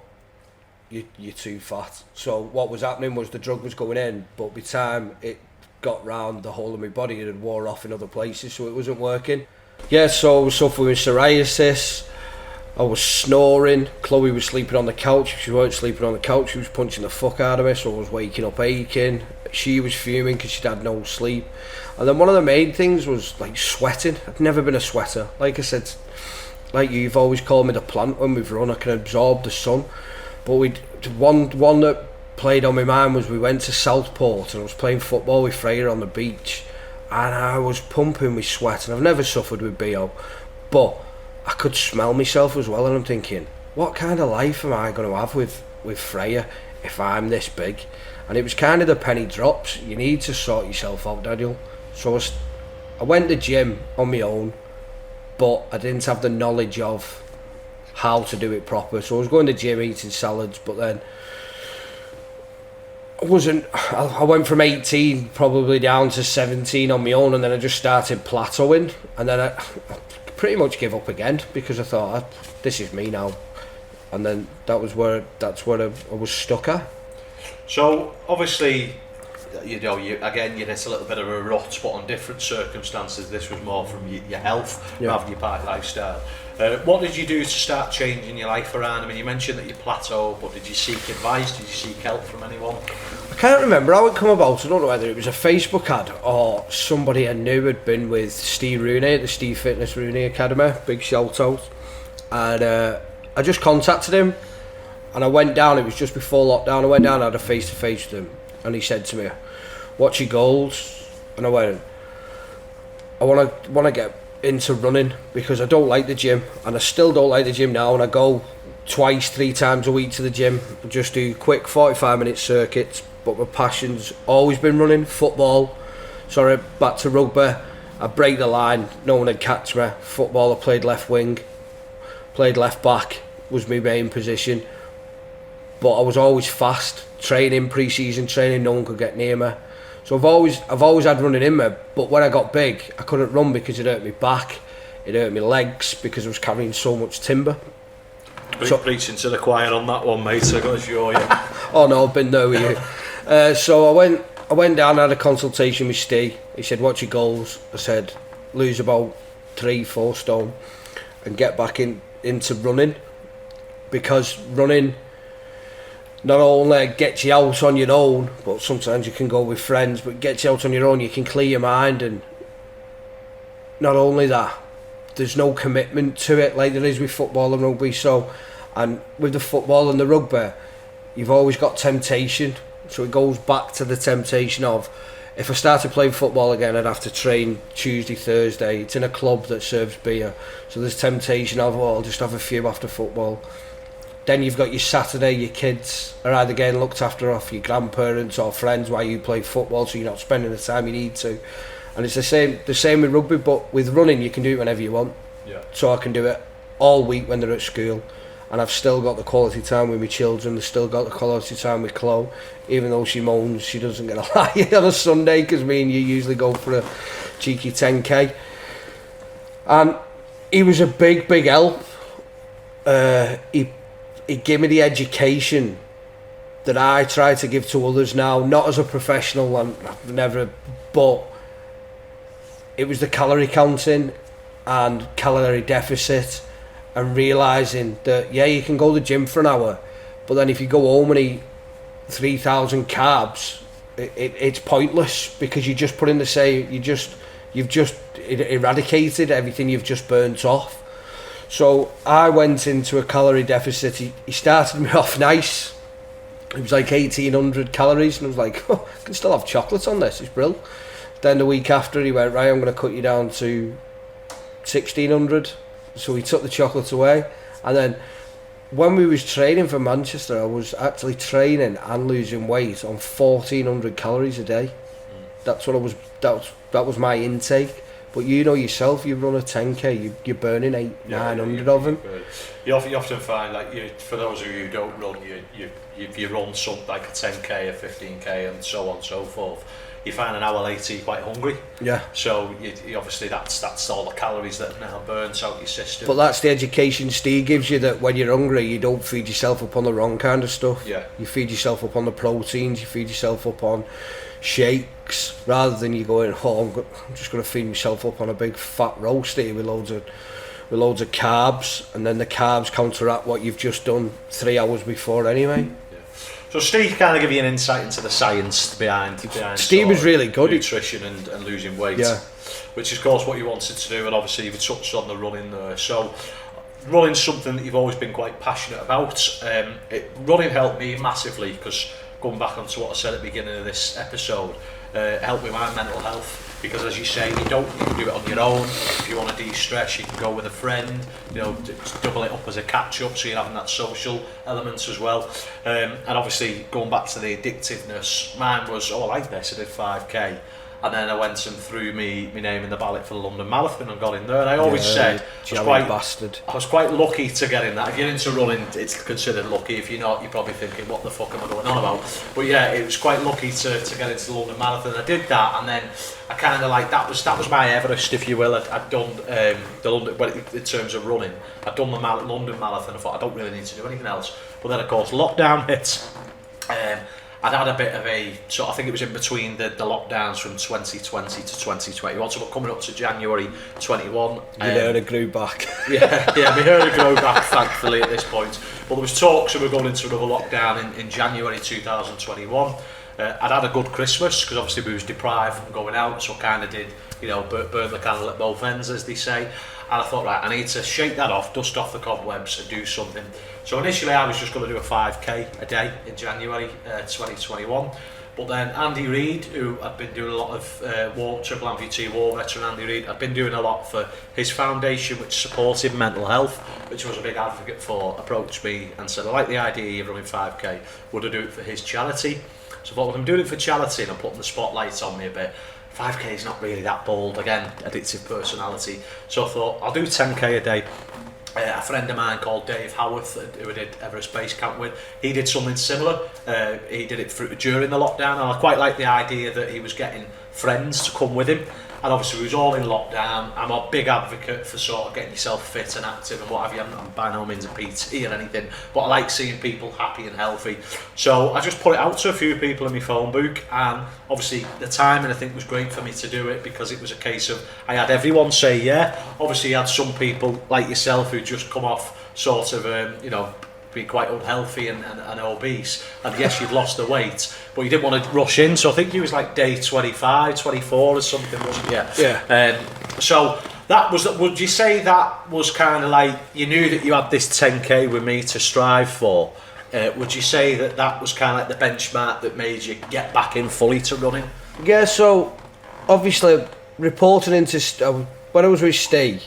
you're too fat. So what was happening was the drug was going in, but by the time it got round the whole of my body, it had wore off in other places, so it wasn't working. Yeah, so I was suffering with psoriasis. I was snoring. Chloe was sleeping on the couch. If she weren't sleeping on the couch, she was punching the fuck out of me, so I was waking up aching. She was fuming because she'd had no sleep. And then one of the main things was like sweating. I'd never been a sweater. Like I said, like you've always called me the plant when we've run. I can absorb the sun. But one that played on my mind was we went to Southport and I was playing football with Freya on the beach, and I was pumping with sweat, and I've never suffered with BO, but I could smell myself as well, and I'm thinking, what kind of life am I going to have with Freya if I'm this big? And it was kind of the penny drops. You need to sort yourself out, Daniel. So I went to the gym on my own, but I didn't have the knowledge of how to do it proper. So I was going to the gym eating salads, but then I went from 18 probably down to 17 on my own, and then I just started plateauing, and then I pretty much gave up again because I thought, this is me now, and then that's where I was stuck at. So obviously, you hit a little bit of a rut, but on different circumstances. This was more from your health rather than your party lifestyle. What did you do to start changing your life around? I mean, you mentioned that you plateaued, but did you seek advice? Did you seek help from anyone? I can't remember how it come about. I don't know whether it was a Facebook ad or somebody I knew had been with Steve Rooney at the Steve Fitness Rooney Academy. Big shout out. And I just contacted him, and I went down. It was just before lockdown. I went down and had a face-to-face with him, and he said to me, "What's your goals?" And I went, I want to get into running because I don't like the gym, and I still don't like the gym now, and I go 2-3 times a week to the gym. I just do quick 45-minute circuits, but my passion's always been running. Football, back to rugby, I break the line, no one would catch me. Football, I played left wing, played left back, was my main position, but I was always fast. Training, pre-season training, no one could get near me. So I've always had running in me, but when I got big, I couldn't run because it hurt my back, it hurt my legs because I was carrying so much timber. So, preaching to the choir on that one, mate. So I got to show you. Oh no, I've been there with you. So I went down, had a consultation with Steve. He said, "What's your goals?" I said, "Lose about 3-4 stone and get back into running, because running not only gets you out on your own, but sometimes you can go with friends, but gets you out on your own, you can clear your mind, and not only that, there's no commitment to it like there is with football and rugby. So, and with the football and the rugby, you've always got temptation. So it goes back to the temptation of, if I started playing football again, I'd have to train Tuesday, Thursday. It's in a club that serves beer, so there's temptation of, well, I'll just have a few after football. Then you've got your Saturday, your kids are either getting looked after off your grandparents or friends while you play football, so you're not spending the time you need to. And it's the same with rugby, but with running you can do it whenever you want. Yeah. So I can do it all week when they're at school, and I've still got the quality time with my children. They've still got the quality time with Chloe, even though she moans she doesn't get a lie on a Sunday, because me and you usually go for a cheeky 10k. And he was a big help. He gave me the education that I try to give to others now, not as a professional, I've never, but it was the calorie counting and calorie deficit, and realising that, yeah, you can go to the gym for an hour, but then if you go home and eat 3,000 carbs, it's pointless, because you just put in the same, you've just eradicated everything you've just burnt off. So I went into a calorie deficit. He started me off nice. It was like 1,800 calories, and I was like, oh, I can still have chocolate on this, it's brilliant. Then the week after, he went, right, I'm going to cut you down to 1,600. So he took the chocolate away. And then when we was training for Manchester, I was actually training and losing weight on 1,400 calories a day. That's what I was. That was my intake. But you know yourself, you run a 10k, you're burning 900 of them. You often find, like, for those of you who don't run, you run something like a 10k, a 15k, and so on and so forth. You find an hour later you're quite hungry. Yeah. So you obviously that's all the calories that now burns out your system. But that's the education Steve gives you, that when you're hungry, you don't feed yourself up on the wrong kind of stuff. Yeah. You feed yourself up on the proteins. You feed yourself up on shakes, rather than you going, oh, I'm just going to feed myself up on a big fat roast here with loads of carbs, and then the carbs counteract what you've just done 3 hours before anyway. Yeah. So Steve kind of give you an insight into the science behind Steve was really good. Nutrition and losing weight, yeah. Which is of course what you wanted to do, and obviously you've touched on the running there. So running's something that you've always been quite passionate about. Running helped me massively, because going back onto what I said at the beginning of this episode, helped with my mental health, because as you say, you can do it on your own. If you want to de-stress, you can go with a friend, double it up as a catch-up, so you're having that social element as well. And obviously, going back to the addictiveness, mine was, I like this, I did 5k, and then I went and threw me name in the ballot for the London Marathon and got in there. And I always said I was quite lucky to get in that. If you're into running, it's considered lucky. If you're not, you're probably thinking, what the fuck am I going on about? But yeah, it was quite lucky to get into the London Marathon. I did that, and then I kind of like that was my Everest, if you will. I'd done the London, well, in terms of running, I'd done the London Marathon. I thought I don't really need to do anything else. But then of course lockdown hit. I'd had a bit of a, so I think it was in between the lockdowns from 2020 to 2021, so we're coming up to January 21. Your hair grew back. yeah, my hair had grown back, thankfully, at this point. But there was talks that we were going into another lockdown in January 2021. I'd had a good Christmas, because obviously we was deprived from going out, so I kind of did, burn the candle at both ends, as they say. And I thought, right, I need to shake that off, dust off the cobwebs and do something. So initially I was just going to do a 5k a day in January 2021. But then Andy Reid, who had been doing a lot of triple amputee war veteran Andy Reid, had been doing a lot for his foundation, which supported mental health, which I was a big advocate for, approached me and said, I like the idea of running 5k, would I do it for his charity? So I thought, well, I'm doing it for charity and I'm putting the spotlight on me a bit. 5k is not really that bold, again, addictive personality. So I thought, I'll do 10k a day. A friend of mine called Dave Howarth, who I did Everest Base Camp with, he did something similar. He did it during the lockdown, and I quite like the idea that he was getting friends to come with him. And obviously we was all in lockdown. I'm a big advocate for sort of getting yourself fit and active and what have you. I'm by no means a PT or anything, but I like seeing people happy and healthy. So I just put it out to a few people in my phone book, and obviously the timing I think was great for me to do it, because it was a case of I had everyone say yeah. Obviously you had some people like yourself who just come off sort of being quite unhealthy and obese, and yes, you'd lost the weight, but you didn't want to rush in, so I think you was like day 25, 24 or something, wasn't it? Yeah. So that was, would you say that was kind of like, you knew that you had this 10k with me to strive for, would you say that was kind of like the benchmark that made you get back in fully to running? Yeah, so obviously reporting into, when I was with Steve,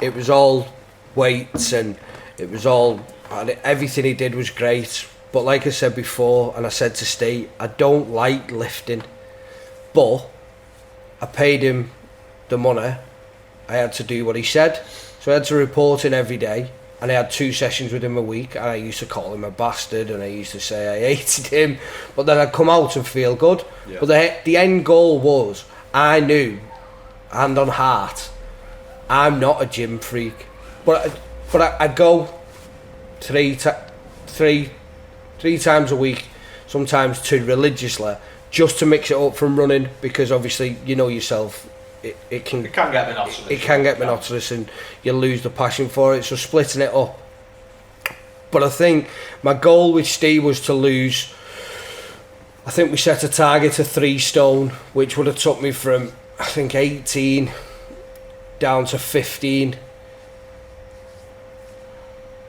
it was all weights and it was all, and everything he did was great, but like I said before, and I said to Steve, I don't like lifting, but I paid him the money, I had to do what he said, so I had to report in every day, and I had 2 sessions with him a week, and I used to call him a bastard, and I used to say I hated him, but then I'd come out and feel good. Yeah. But the end goal was, I knew, hand on heart, I'm not a gym freak, but I'd go three times a week, sometimes 2 religiously, just to mix it up from running, because obviously you know yourself, it can get monotonous. It can get monotonous and you lose the passion for it, so splitting it up. But I think my goal with Steve was to lose, I think we set a target of 3 stone, which would have took me from, I think, 18 down to 15.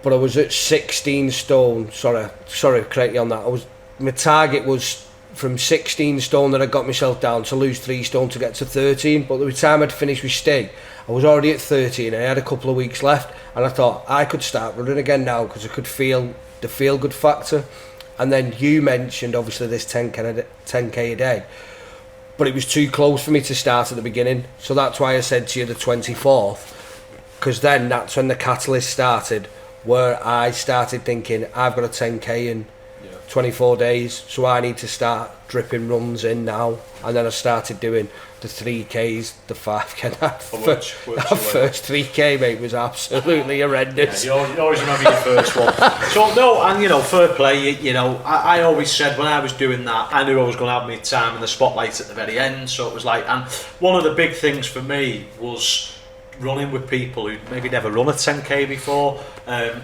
But I was at 16 stone. Sorry, correct you on that. My target was from 16 stone that I got myself down to lose 3 stone to get to 13. But by the time I'd finished with Stig, I was already at 13. I had a couple of weeks left, and I thought I could start running again now, because I could feel the feel good factor. And then you mentioned obviously this 10k a day, but it was too close for me to start at the beginning. So that's why I said to you the 24th, because then that's when the catalyst started, where I started thinking, I've got a 10k in 24 days, so I need to start dripping runs in now. And then I started doing the 3Ks, the 5K. That first 3K, mate, was absolutely horrendous. Yeah, you always remember your first one. So, no, and fair play, I always said when I was doing that, I knew I was going to have my time in the spotlight at the very end, so it was like, and one of the big things for me was running with people who maybe never run a 10k before.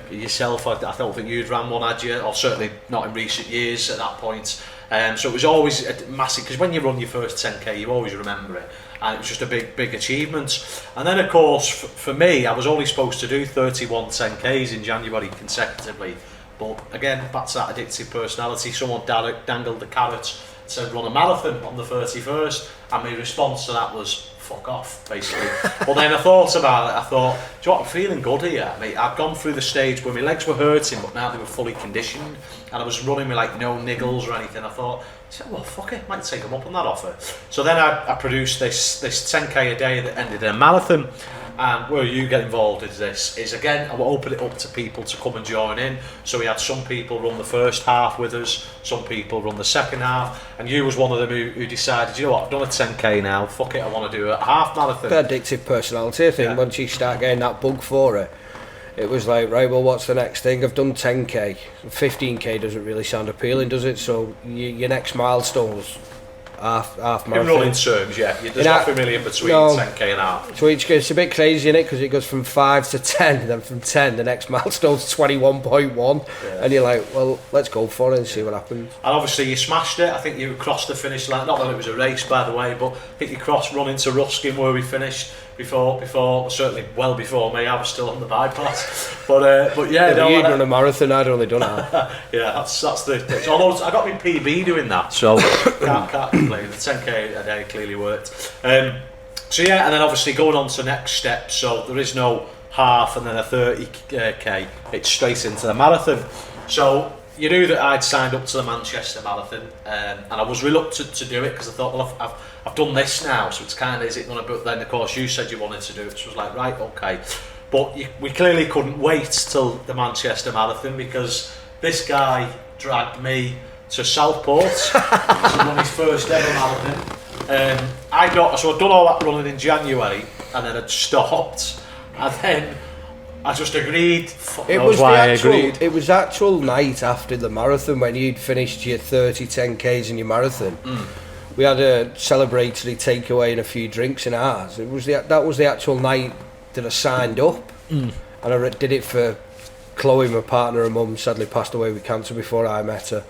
Yourself, I don't think you'd ran one, had you? Or certainly not in recent years at that point. So it was always massive, because when you run your first 10k, you always remember it, and it was just a big achievement. And then of course for me, I was only supposed to do 31 10k's in January consecutively, but again, back to that addictive personality, someone dangled the carrot, said run a marathon on the 31st, and my response to that was fuck off, basically. But then I thought about it, I thought, do you know what, I'm feeling good here. I mean, I've gone through the stage where my legs were hurting, but now they were fully conditioned, and I was running with like no niggles or anything. I thought, I said, well, fuck it, might take them up on that offer. So then I produced this 10k a day that ended in a marathon. And where you get involved in this is, again, I will open it up to people to come and join in. So we had some people run the first half with us, some people run the second half, and you was one of them who decided, you know what, I've done a 10k now, fuck it, I want to do a half marathon. The addictive personality, I think, once you start getting that bug for it, it was like, right, well, what's the next thing? I've done 10k. 15k doesn't really sound appealing, does it? So your next milestone's half marathon. In running terms, there's not familiar between 10k and half. So it's a bit crazy, innit? Because it goes from 5 to 10, then from 10 the next milestone's 21.1, and you're like, well, let's go for it and see what happens. And obviously you smashed it. I think you crossed the finish line. Not that it was a race, by the way, but I think you crossed running to Ruskin where we finished before certainly well before me. I was still on the bypass, but you'd run a marathon. I'd only done half. that's the. Although I got my PB doing that, so can't complain. The 10k a day clearly worked. And then obviously going on to next step. So there is no half and then a 30k. It's straight into the marathon. So you knew that I'd signed up to the Manchester Marathon, and I was reluctant to do it because I thought, well, I've done this now, so it's kind of, is it going to? But then of course you said you wanted to do it, so I was like, right, okay. But we clearly couldn't wait till the Manchester Marathon because this guy dragged me to Southport to run his first ever marathon. I'd done all that running in January, and then I'd stopped, and then I just agreed. It was the actual night after the marathon when you'd finished your 30 10Ks in your marathon. We had a celebratory takeaway and a few drinks in ours. That was the actual night that I signed up, and I did it for Chloe, my partner. Her mum sadly passed away with cancer before I met her,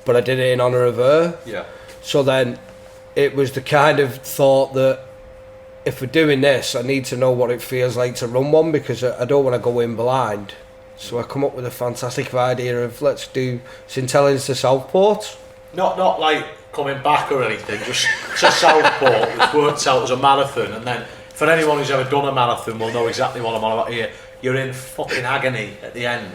but I did it in honour of her. Yeah. So then it was the kind of thought that if we're doing this, I need to know what it feels like to run one, because I don't want to go in blind. So I come up with a fantastic idea of, let's do St Helens to Southport. Not like coming back or anything, just to Southport, which worked out as a marathon. And then for anyone who's ever done a marathon will know exactly what I'm on about here. You're in fucking agony at the end.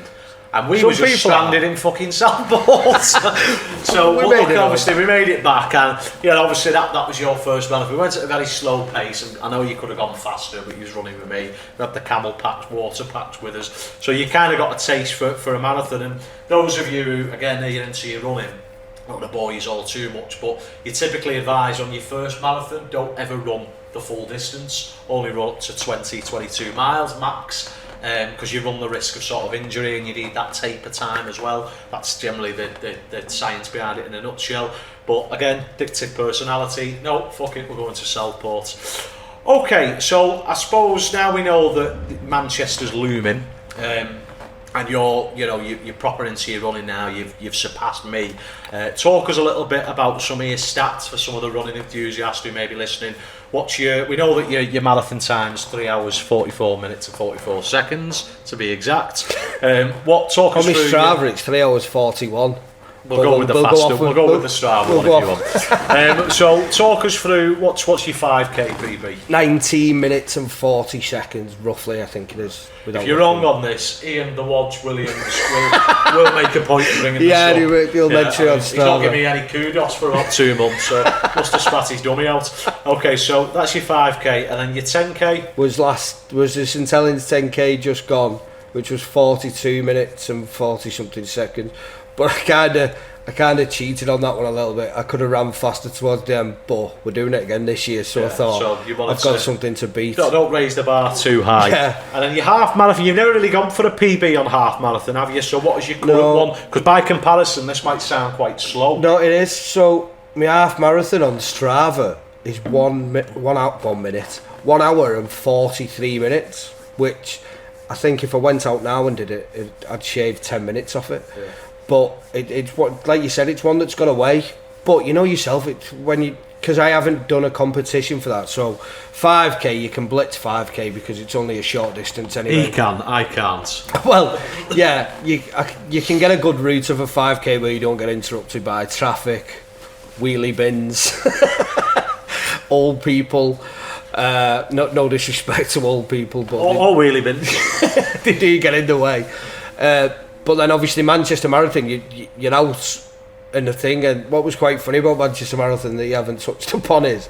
And we were just stranded in fucking Southport. So obviously we made it back, and obviously that was your first marathon. We went at a very slow pace, and I know you could have gone faster, but you was running with me. We had the camel packs, water packs with us, so you kind of got a taste for a marathon. And those of you who, again, are into your running, I'm not going to bore you all too much, but you typically advise on your first marathon, don't ever run the full distance, only run up to 22 miles max. Because you run the risk of sort of injury, and you need that taper time as well. That's generally the science behind it in a nutshell. But again, addictive personality. No, fuck it, we're going to Southport. Okay, so I suppose now we know that Manchester's looming, and you're proper into your running now. You've surpassed me. Talk us a little bit about some of your stats for some of the running enthusiasts who may be listening. We know that your marathon time's 3 hours 44 minutes and 44 seconds to be exact. Talk us through? On my Strava, it's 3 hours 41. We'll go with the faster. We'll go with the Strava one if you want. So talk us through what's your 5k PB? 19 minutes and 40 seconds, roughly, I think it is. If you're wrong on this, Ian the Wodge Williams will make a point of bringing this up. He'll mention on Strava. He's not giving me any kudos for about 2 months, so must have spat his dummy out. Okay, so that's your 5k, and then your 10k? Was the St Helens 10k just gone, which was 42 minutes and 40 something seconds. But I kind of cheated on that one a little bit. I could have ran faster towards the end, but we're doing it again this year, so I thought I've got something to beat. Don't raise the bar too high. Yeah. And then your half marathon, you've never really gone for a PB on half marathon, have you? So what is your current one? Because by comparison, this might sound quite slow. No, it is. So my half marathon on Strava is 1 hour and 43 minutes, which I think if I went out now and did it, I'd shave 10 minutes off it. Yeah. But it's what, like you said, it's one that's got away. But you know yourself, it's because I haven't done a competition for that. So 5k, you can blitz 5k because it's only a short distance anyway. He can, I can't. Well, yeah, you can get a good route of a 5k where you don't get interrupted by traffic, wheelie bins, old people. No disrespect to old people, but or wheelie bins. They do get in the way. But then obviously Manchester Marathon, you're out the thing. And what was quite funny about Manchester Marathon that you haven't touched upon is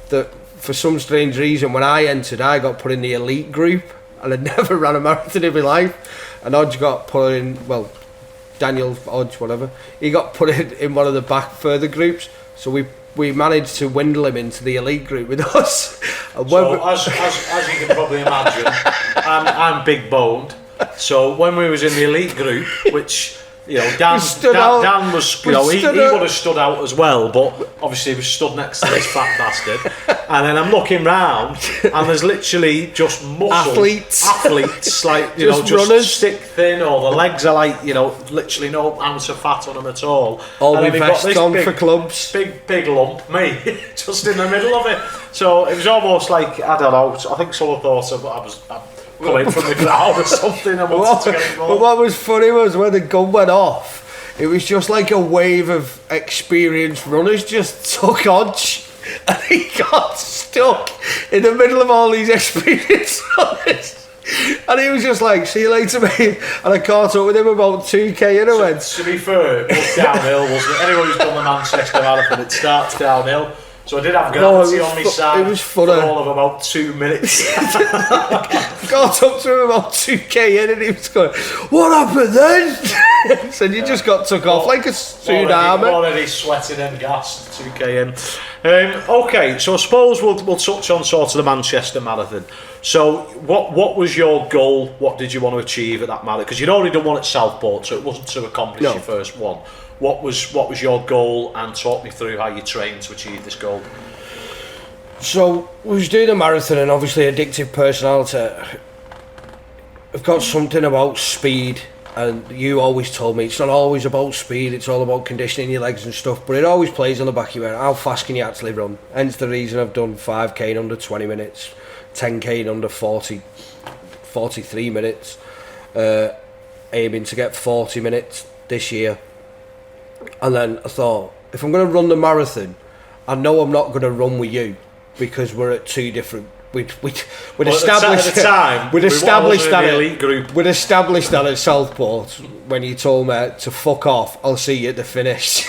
that for some strange reason, when I entered, I got put in the elite group, and I'd never ran a marathon in my life. And Hodge got put in, well, Daniel Hodge, whatever, he got put in one of the back further groups. So we managed to windle him into the elite group with us. And so as you can probably imagine, I'm big boned. So when we was in the elite group, which Dan was, he would have stood out as well, but obviously he was stood next to this fat bastard. And then I'm looking round, and there's literally just athletes like just runners, stick thin, or the legs are like literally no ounce of fat on them at all. All we vests on for clubs. Big lump, me, just in the middle of it. So it was almost like, I don't know. I think someone thought I was coming from the crowd or something. And wanted to get involved. But what was funny was when the gun went off, it was just like a wave of experienced runners just took Hodge. And he got stuck in the middle of all these experienced runners. And he was just like, see you later, mate. And I caught up with him about 2k in a went. To be fair, it was downhill, wasn't it? Anyone who's done the Manchester Marathon, it starts downhill. So I did have gravity on my side. It was funny. For all of about 2 minutes. Got up to him about 2k in, and he was going, "What happened then?" So you just got took off like a tsunami. Already sweating and gassed. 2k in. Okay, so I suppose we'll touch on sort of the Manchester Marathon. So what was your goal? What did you want to achieve at that marathon? Because you'd already done one at Southport, so it wasn't to accomplish your first one. What was your goal, and talk me through how you trained to achieve this goal? So we was doing a marathon, and obviously addictive personality. I've got something about speed, and you always told me it's not always about speed, it's all about conditioning your legs and stuff, but it always plays on the back of your head, how fast can you actually run? Hence the reason I've done 5k in under 20 minutes, 10k in under 43 minutes, aiming to get 40 minutes this year. And then I thought, if I'm going to run the marathon, I know I'm not going to run with you, because we're at two different. We'd established at the time. We'd established that at Southport when you told me to fuck off. I'll see you at the finish,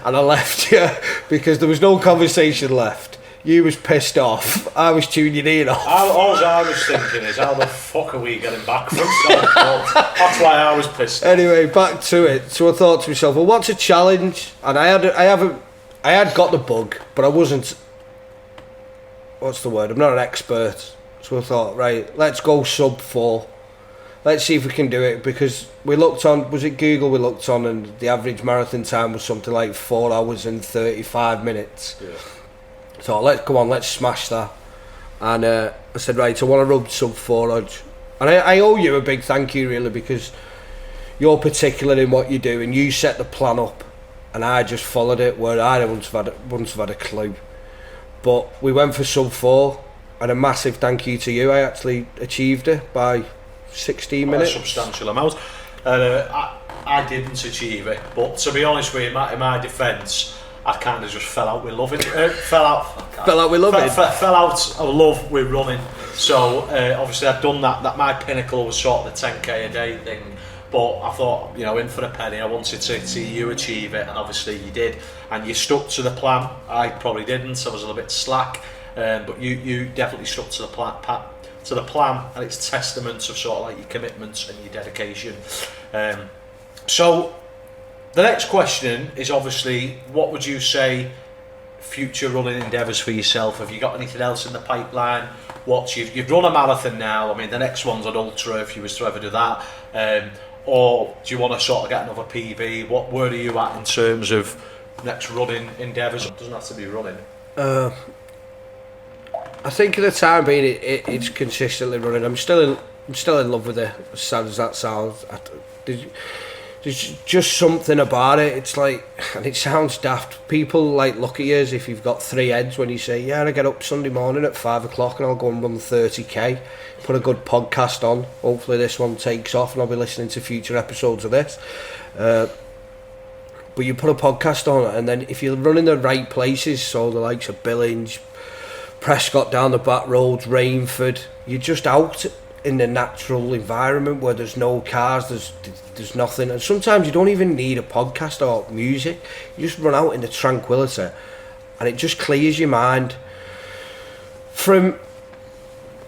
and I left you because there was no conversation left. You was pissed off. I was tuning your ear off. All I was thinking is, how the fuck are we getting back from Southport? That's why I was pissed off. Anyway, back to it. So I thought to myself, well, what's a challenge? And I had got the bug, but I wasn't. What's the word? I'm not an expert. So I thought, right, let's go sub 4. Let's see if we can do it, because we looked on, was it Google we looked on, and the average marathon time was something like 4 hours and 35 minutes. Yeah. So let's smash that. And I said, right, I want to run sub 4 Hodge. And I owe you a big thank you, really, because you're particular in what you do, and you set the plan up, and I just followed it, where I wouldn't have had a clue. But we went for sub 4, and a massive thank you to you. I actually achieved it by 16 minutes. A substantial amount. I didn't achieve it, but to be honest with you, in my defence, I kind of just fell out with loving it. Fell out of love with running. So obviously I'd done that. My pinnacle was sort of the 10k a day thing. But I thought, in for a penny, I wanted to see you achieve it, and obviously you did, and you stuck to the plan. I probably didn't. I was a little bit slack, but you definitely stuck to the plan, and it's testament of sort of like your commitments and your dedication. So the next question is obviously, what would you say future running endeavours for yourself? Have you got anything else in the pipeline? You've run a marathon now. I mean, the next one's an ultra if you was to ever do that. Or do you want to sort of get another PB? Where are you at in terms of next running endeavours? It doesn't have to be running. I think at the time being, it's consistently running. I'm still in love with it, as sad as that sounds. There's just something about it. It's like, and it sounds daft, people like look at you as if you've got 3 heads when you say, yeah, I get up Sunday morning at 5 o'clock and I'll go and run 30k, put a good podcast on, hopefully this one takes off and I'll be listening to future episodes of this, but you put a podcast on, and then if you're running the right places, so the likes of Billinge, Prescott down the back roads, Rainford, you're just out in the natural environment where there's no cars, there's nothing, and sometimes you don't even need a podcast or music. You just run out in the tranquility, and it just clears your mind. From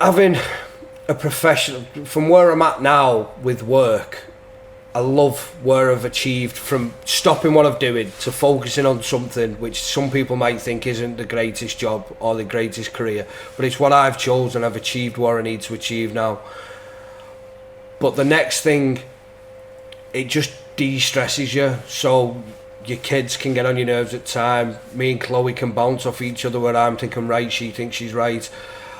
having a professional, from where I'm at now with work, I love where I've achieved, from stopping what I'm doing to focusing on something which some people might think isn't the greatest job or the greatest career, but it's what I've chosen. I've achieved where I need to achieve now. But the next thing, it just de-stresses you, so your kids can get on your nerves at time. Me and Chloe can bounce off each other where I'm thinking right, she thinks she's right,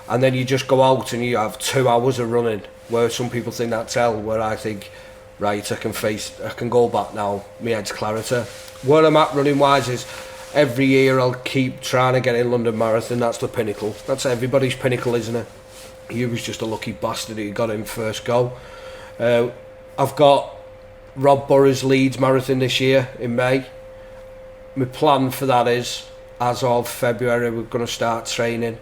and then you just go out and you have 2 hours of running, where some people think that's hell, where I think, right, I can go back now, my head's clarity. Where I'm at running wise is every year I'll keep trying to get in London Marathon. That's the pinnacle. That's everybody's pinnacle, isn't it? You was just a lucky bastard who got in first go. I've got Rob Burroughs Leeds Marathon this year in May. My plan for that is, as of February, we're going to start training,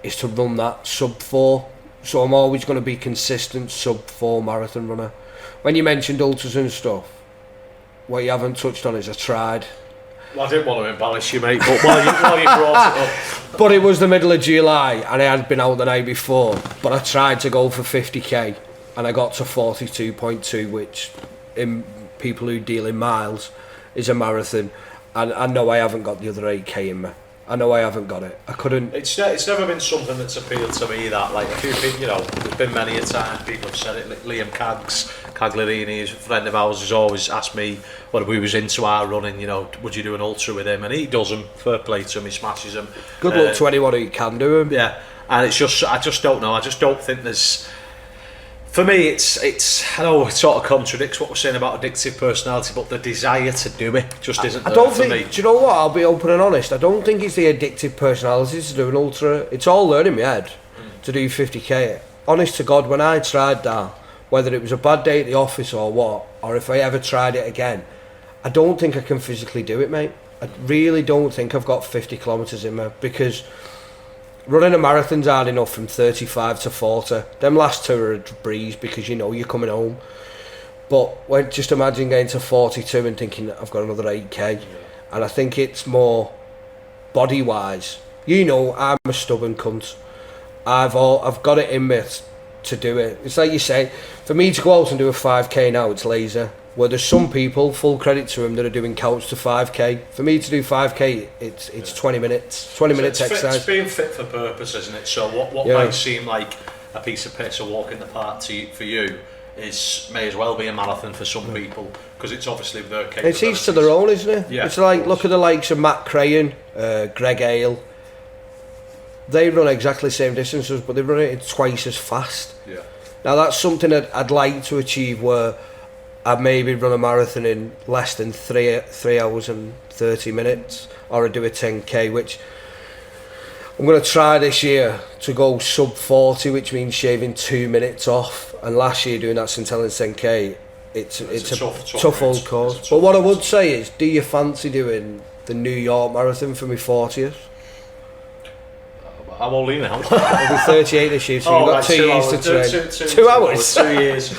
is to run that sub 4. So I'm always going to be consistent sub 4 marathon runner. When you mentioned ultras and stuff, what you haven't touched on is I tried. Well, I didn't want to embarrass you, mate, but while you brought it up. But it was the middle of July and I had been out the night before, but I tried to go for 50k and I got to 42.2, which in people who deal in miles is a marathon, and I know I haven't got the other 8k in me. I know I haven't got it. I couldn't. It's never been something that's appealed to me. That, like, a few people, you know, there's been many a time people have said it. Like Liam Cagliarini, a friend of ours, has always asked me when we was into our running, you know, would you do an ultra with him? And he does them. Fair play to him. He smashes them. Good luck to anyone who can do them. Yeah, and it's just, I just don't know. I just don't think there's. For me, it's. I know it sort of contradicts what we're saying about addictive personality, but the desire to do it just isn't there for me. Do you know what? I'll be open and honest. I don't think it's the addictive personality to do an ultra. It's all learning in my head to do 50k. Honest to God, when I tried that, whether it was a bad day at the office or what, or if I ever tried it again, I don't think I can physically do it, mate. I really don't think I've got 50 kilometres in me, because running a marathon's hard enough from 35 to 40. Them last two are a breeze because you know you're coming home. But just imagine getting to 42 and thinking I've got another 8k. And I think it's more body wise. You know, I'm a stubborn cunt. I've got it in me to do it. It's like you say, for me to go out and do a 5k now, it's lazy. Where there's some people, full credit to them, that are doing couch to 5k. For me to do 5k, it's 20 minutes. 20 minutes exercise. It's being fit for purpose, isn't it? So what might seem like a piece of piss, a walk in the park for you, may as well be a marathon for some people, because it's obviously their capabilities. It's each to their own, isn't it? Yeah, it's like, look at the likes of Matt Crayon, Greg Hale. They run exactly the same distances, but they run it twice as fast. Yeah. Now that's something that I'd like to achieve, where I'd maybe run a marathon in less than 3 hours and 30 minutes, or I'd do a 10k, which I'm going to try this year to go sub 40, which means shaving 2 minutes off. And last year doing that St Helens 10k, it's a tough old course. But what I would say is, do you fancy doing the New York Marathon for my 40th? I'm all in now. I'll be 38 this year, so you've got 2 years to train. 2 hours? 2 years.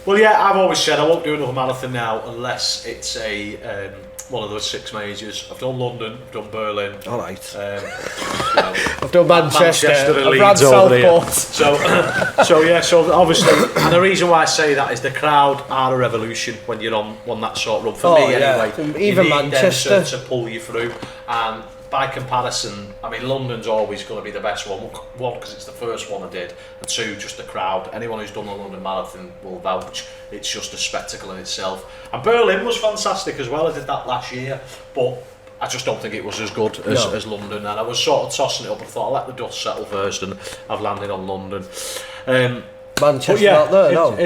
Well, yeah, I've always said I won't do another marathon now unless it's a one of those 6 majors. I've done London, I've done Berlin. All right. I've done Manchester and Leeds over here. So obviously, and the reason why I say that is the crowd are a revolution when you're on that sort of run. For me, anyway. Even you need Manchester them to pull you through, and by comparison, I mean, London's always going to be the best one. One, because it's the first one I did, and two, just the crowd. Anyone who's done the London Marathon will vouch. It's just a spectacle in itself. And Berlin was fantastic as well. I did that last year, but I just don't think it was as good as London. And I was sort of tossing it up, and I thought, I'll let the dust settle first, and I've landed on London. Manchester out there, no.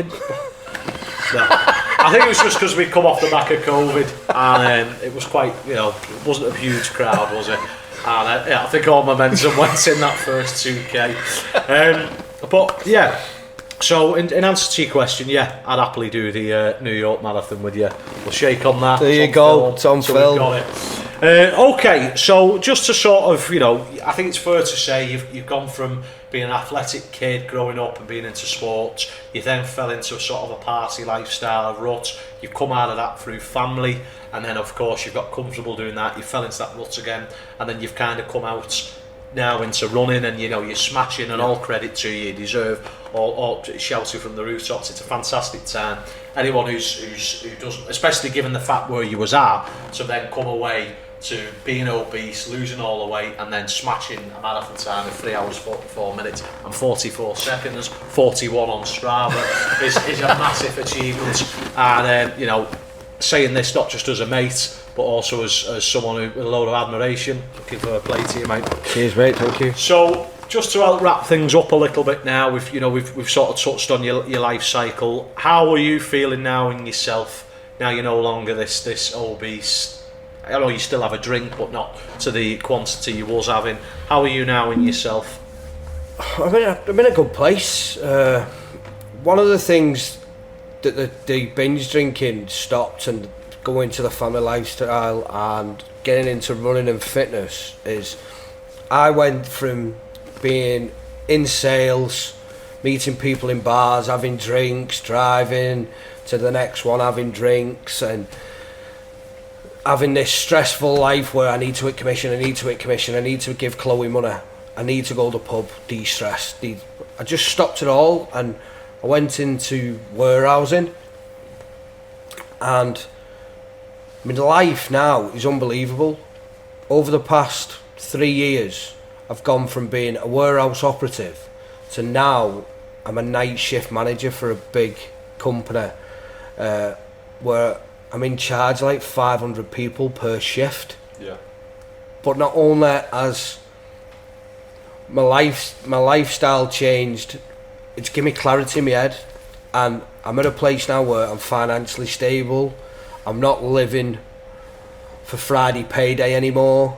I think it was just because we'd come off the back of COVID, and it was quite, it wasn't a huge crowd, was it? And I think all momentum went in that first 2k. But yeah, so in answer to your question, yeah, I'd happily do the New York Marathon with you. We'll shake on that. There you go, it's on film. We've got it. Okay, so just to sort of, I think it's fair to say you've gone from being an athletic kid growing up and being into sports, you then fell into a sort of a party lifestyle rut, you've come out of that through family, and then of course you've got comfortable doing that, you fell into that rut again, and then you've kind of come out now into running, and you're smashing, and all credit to you, you deserve all shouting from the rooftops. It's a fantastic time. Anyone who doesn't, especially given the fact where you was at, to then come away to being obese, losing all the weight, and then smashing a marathon time of 3 hours 44 minutes and 44 seconds, 41 on Strava is a massive achievement. And saying this not just as a mate, but also as someone with a load of admiration. Looking for a plate to you, mate. Cheers, mate. Thank you. So, just to help wrap things up a little bit now, we've sort of touched on your life cycle. How are you feeling now in yourself? Now you're no longer this obese. I know you still have a drink, but not to the quantity you was having. How are you now in yourself? I'm in a good place. One of the things that the binge drinking stopped and going to the family lifestyle and getting into running and fitness is I went from being in sales, meeting people in bars, having drinks, driving to the next one, having drinks, and having this stressful life where I need to hit commission, I need to give Chloe money, I need to go to the pub, de-stress. I just stopped it all, and I went into warehousing, and my life now is unbelievable. Over the past 3 years, I've gone from being a warehouse operative to now I'm a night shift manager for a big company where I'm in charge like 500 people per shift. Yeah. But not only has my lifestyle changed, it's given me clarity in my head, and I'm at a place now where I'm financially stable. I'm not living for Friday payday anymore.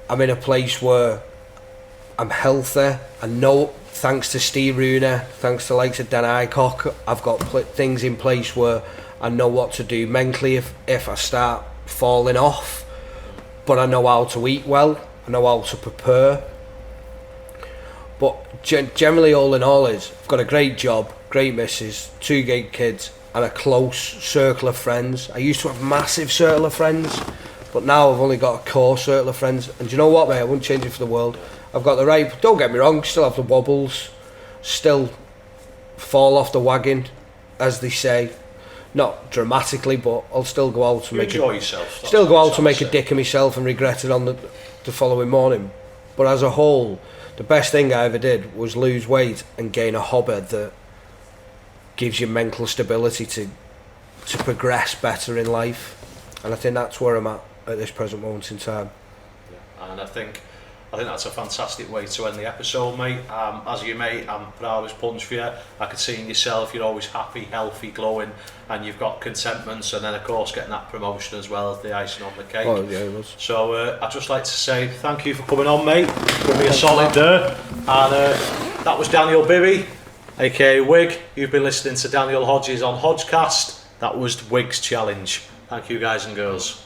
I'm in a place where I'm healthy. I know, thanks to Steve Rooney, thanks to the likes of Dan Aycock, I've got things in place where I know what to do mentally if I start falling off. But I know how to eat well, I know how to prepare. But generally, all in all, I've got a great job, great missus, 2 great kids, and a close circle of friends. I used to have a massive circle of friends, but now I've only got a core circle of friends. And do you know what, mate? I wouldn't change it for the world. I've got the right, don't get me wrong, still have the wobbles, still fall off the wagon, as they say. Not dramatically, but I'll still go out to make yourself. Still go out to make a dick of myself and regret it on the following morning. But as a whole, the best thing I ever did was lose weight and gain a hobby that gives you mental stability to progress better in life. And I think that's where I'm at this present moment in time. Yeah. And I think that's a fantastic way to end the episode, mate. As your mate, I'm proud as punch for you. I could see in yourself, you're always happy, healthy, glowing, and you've got contentments, and then of course getting that promotion as well as the icing on the cake. Oh yeah, it was. So I'd just like to say thank you for coming on, mate. Give me a solid there. And that was Daniel Bibby AKA Wig. You've been listening to Daniel Hodges on HodgeCast. That was Wig's challenge. Thank you, guys and girls.